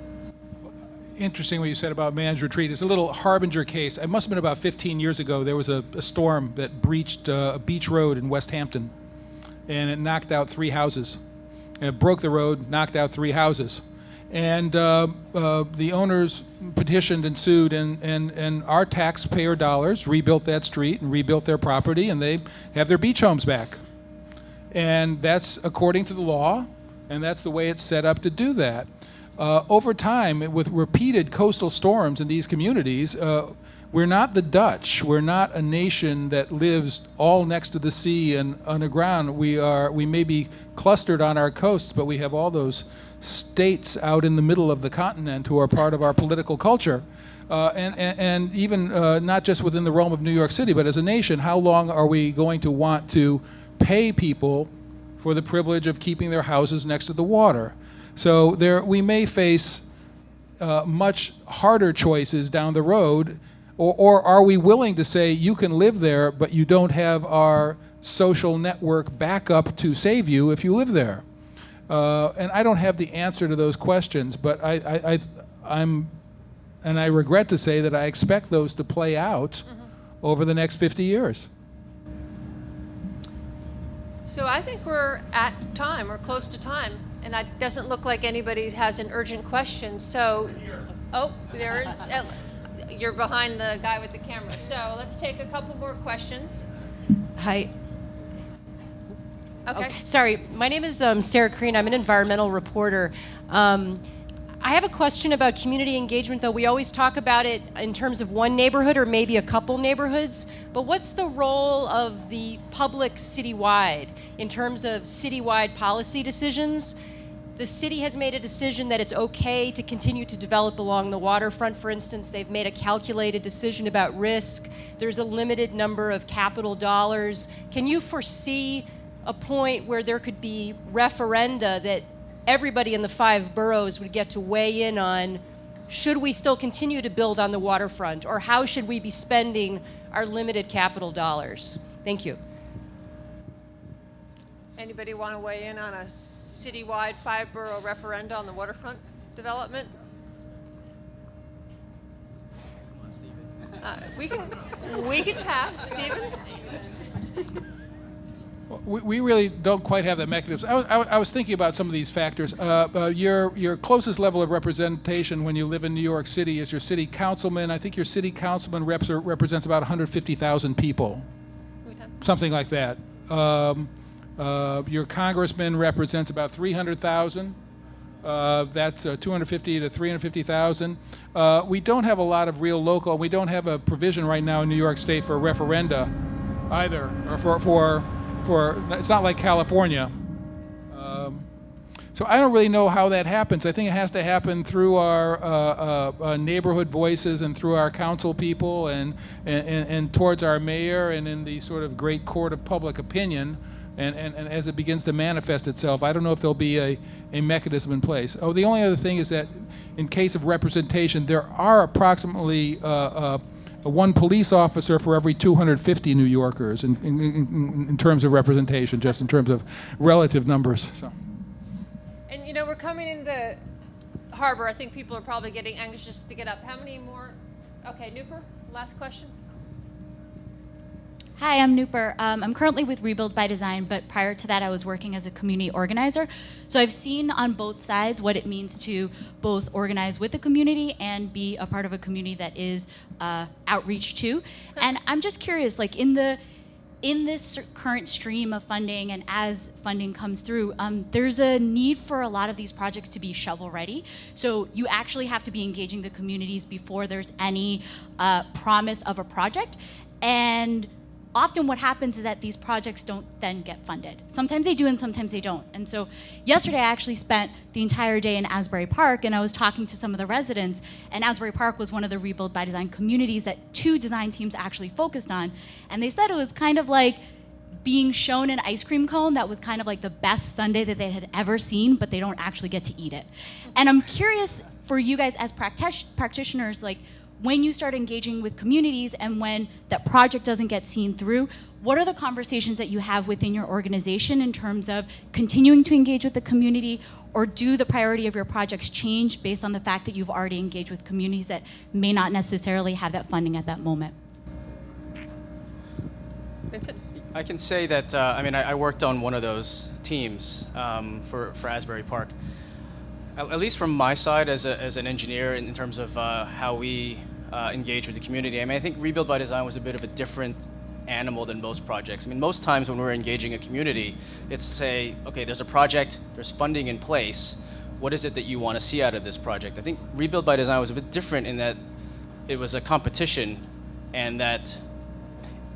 Interesting what you said about managed retreat. It's a little harbinger case. It must have been about 15 years ago. There was a storm that breached a beach road in West Hampton, and it knocked out 3 houses. It broke the road, knocked out 3 houses. And the owners petitioned and sued, and our taxpayer dollars rebuilt that street and rebuilt their property, and they have their beach homes back. And that's according to the law, and that's the way it's set up to do that. Over time, with repeated coastal storms in these communities, we're not the Dutch. We're not a nation that lives all next to the sea and underground. We may be clustered on our coasts, but we have all those states out in the middle of the continent who are part of our political culture. And even not just within the realm of New York City, but as a nation, how long are we going to want to pay people for the privilege of keeping their houses next to the water? So we may face much harder choices down the road, or are we willing to say you can live there, but you don't have our social network backup to save you if you live there? And I don't have the answer to those questions, but I regret to say that I expect those to play out over the next 50 years. So I think we're at time, we're close to time, and it doesn't look like anybody has an urgent question. So, oh, there is, you're behind the guy with the camera. So let's take a couple more questions. Hi. Okay. Sorry, my name is Sarah Crean. I'm an environmental reporter. I have a question about community engagement, though. We always talk about it in terms of one neighborhood or maybe a couple neighborhoods, but what's the role of the public citywide in terms of citywide policy decisions? The city has made a decision that it's okay to continue to develop along the waterfront, for instance. They've made a calculated decision about risk. There's a limited number of capital dollars. Can you foresee a point where there could be referenda that everybody in the 5 boroughs would get to weigh in on, should we still continue to build on the waterfront, or how should we be spending our limited capital dollars? Thank you. Anybody want to weigh in on a citywide 5-borough referenda on the waterfront development? We can pass, Stephen. We really don't quite have that mechanism. I was thinking about some of these factors. Your closest level of representation when you live in New York City is your city councilman. I think your city councilman represents about 150,000 people, something like that. Your congressman represents about 300,000. That's 250 to 350,000. We don't have a lot of real local. We don't have a provision right now in New York State for referenda either, or for it's not like California. So I don't really know how that happens. I think it has to happen through our neighborhood voices and through our council people and towards our mayor and in the sort of great court of public opinion. And as it begins to manifest itself, I don't know if there'll be a mechanism in place. Oh, the only other thing is that in case of representation, there are approximately 1 police officer for every 250 New Yorkers in terms of representation, just in terms of relative numbers. So. And you know, we're coming into harbor. I think people are probably getting anxious to get up. How many more? Okay, Nooper, last question. Hi, I'm Nooper. I'm currently with Rebuild by Design, but prior to that I was working as a community organizer. So I've seen on both sides what it means to both organize with the community and be a part of a community that is outreach to. And I'm just curious, like in the in this current stream of funding and as funding comes through, there's a need for a lot of these projects to be shovel ready. So you actually have to be engaging the communities before there's any promise of a project. And often what happens is that these projects don't then get funded. Sometimes they do and sometimes they don't. And so yesterday I actually spent the entire day in Asbury Park, and I was talking to some of the residents, and Asbury Park was one of the Rebuild by Design communities that 2 design teams actually focused on. And they said it was kind of like being shown an ice cream cone that was kind of like the best sundae that they had ever seen, but they don't actually get to eat it. And I'm curious for you guys as practitioners, like, when you start engaging with communities and when that project doesn't get seen through, what are the conversations that you have within your organization in terms of continuing to engage with the community, or do the priority of your projects change based on the fact that you've already engaged with communities that may not necessarily have that funding at that moment? Vincent? I can say that, I worked on one of those teams for Asbury Park. At least from my side as an engineer in terms of how we engage with the community, I think Rebuild by Design was a bit of a different animal than most projects. Most times when we're engaging a community, it's say, okay, there's a project, there's funding in place, what is it that you want to see out of this project? I think Rebuild by Design was a bit different in that it was a competition, and that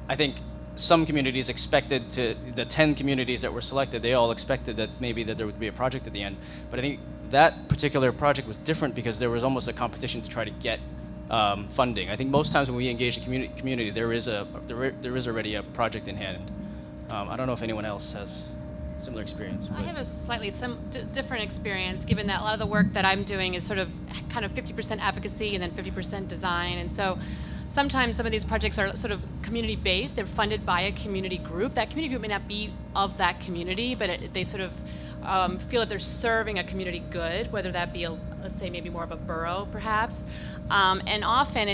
I think some communities expected the 10 communities that were selected, they all expected that maybe that there would be a project at the end. But I think that particular project was different because there was almost a competition to try to get funding. I think most times when we engage the community, there is already a project in hand. I don't know if anyone else has similar experience. I have a slightly different experience, given that a lot of the work that I'm doing is sort of kind of 50% advocacy and then 50% design. And so sometimes some of these projects are sort of community-based. They're funded by a community group. That community group may not be of that community, but they sort of feel that they're serving a community good, whether that be, let's say, maybe more of a borough, perhaps. And often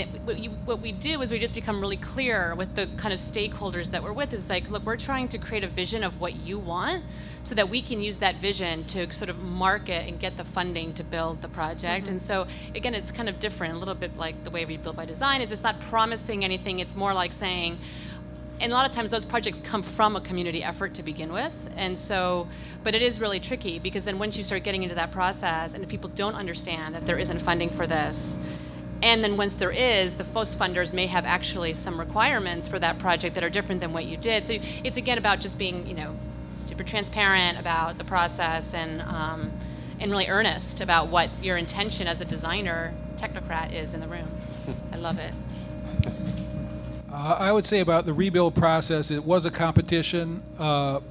what we do is we just become really clear with the kind of stakeholders that we're with. Is like, look, we're trying to create a vision of what you want so that we can use that vision to sort of market and get the funding to build the project. And so, again, it's kind of different, a little bit like the way we build by design, is it's not promising anything. It's more like saying, and a lot of times those projects come from a community effort to begin with. And so, but it is really tricky, because then once you start getting into that process and if people don't understand that there isn't funding for this, and then once there is, the FOS funders may have actually some requirements for that project that are different than what you did. So it's again about just being, super transparent about the process and really earnest about what your intention as a designer technocrat is in the room. I love it. I would say about the rebuild process, it was a competition.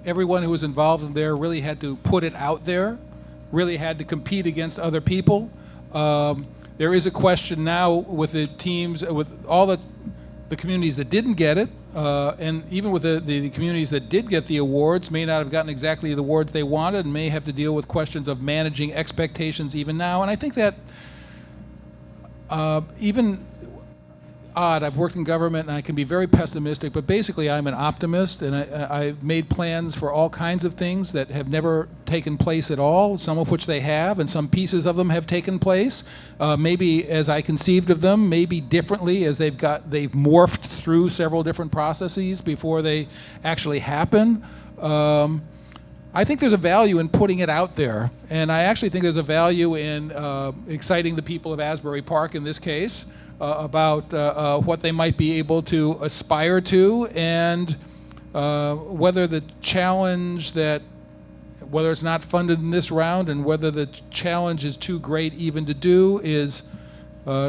Everyone who was involved in there really had to put it out there, really had to compete against other people. There is a question now with the teams, with all the communities that didn't get it, and even with the communities that did get the awards, may not have gotten exactly the awards they wanted, and may have to deal with questions of managing expectations even now. And I think that even odd, I've worked in government and I can be very pessimistic, but basically I'm an optimist, and I've made plans for all kinds of things that have never taken place at all, some of which they have, and some pieces of them have taken place, maybe as I conceived of them, maybe differently as they've morphed through several different processes before they actually happen. I think there's a value in putting it out there, and I actually think there's a value in exciting the people of Asbury Park in this case, about what they might be able to aspire to, and whether the challenge whether it's not funded in this round, and whether the challenge is too great even to do, is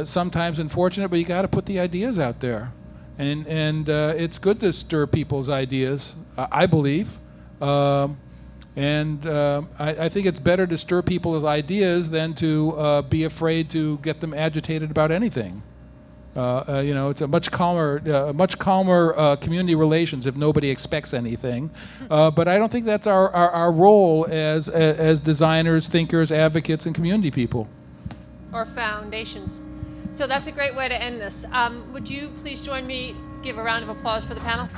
sometimes unfortunate, but you got to put the ideas out there. And it's good to stir people's ideas, I believe. I think it's better to stir people's ideas than to be afraid to get them agitated about anything. It's a much calmer community relations if nobody expects anything. But I don't think that's our role as designers, thinkers, advocates, and community people. Or foundations. So that's a great way to end this. Would you please join me, give a round of applause for the panel?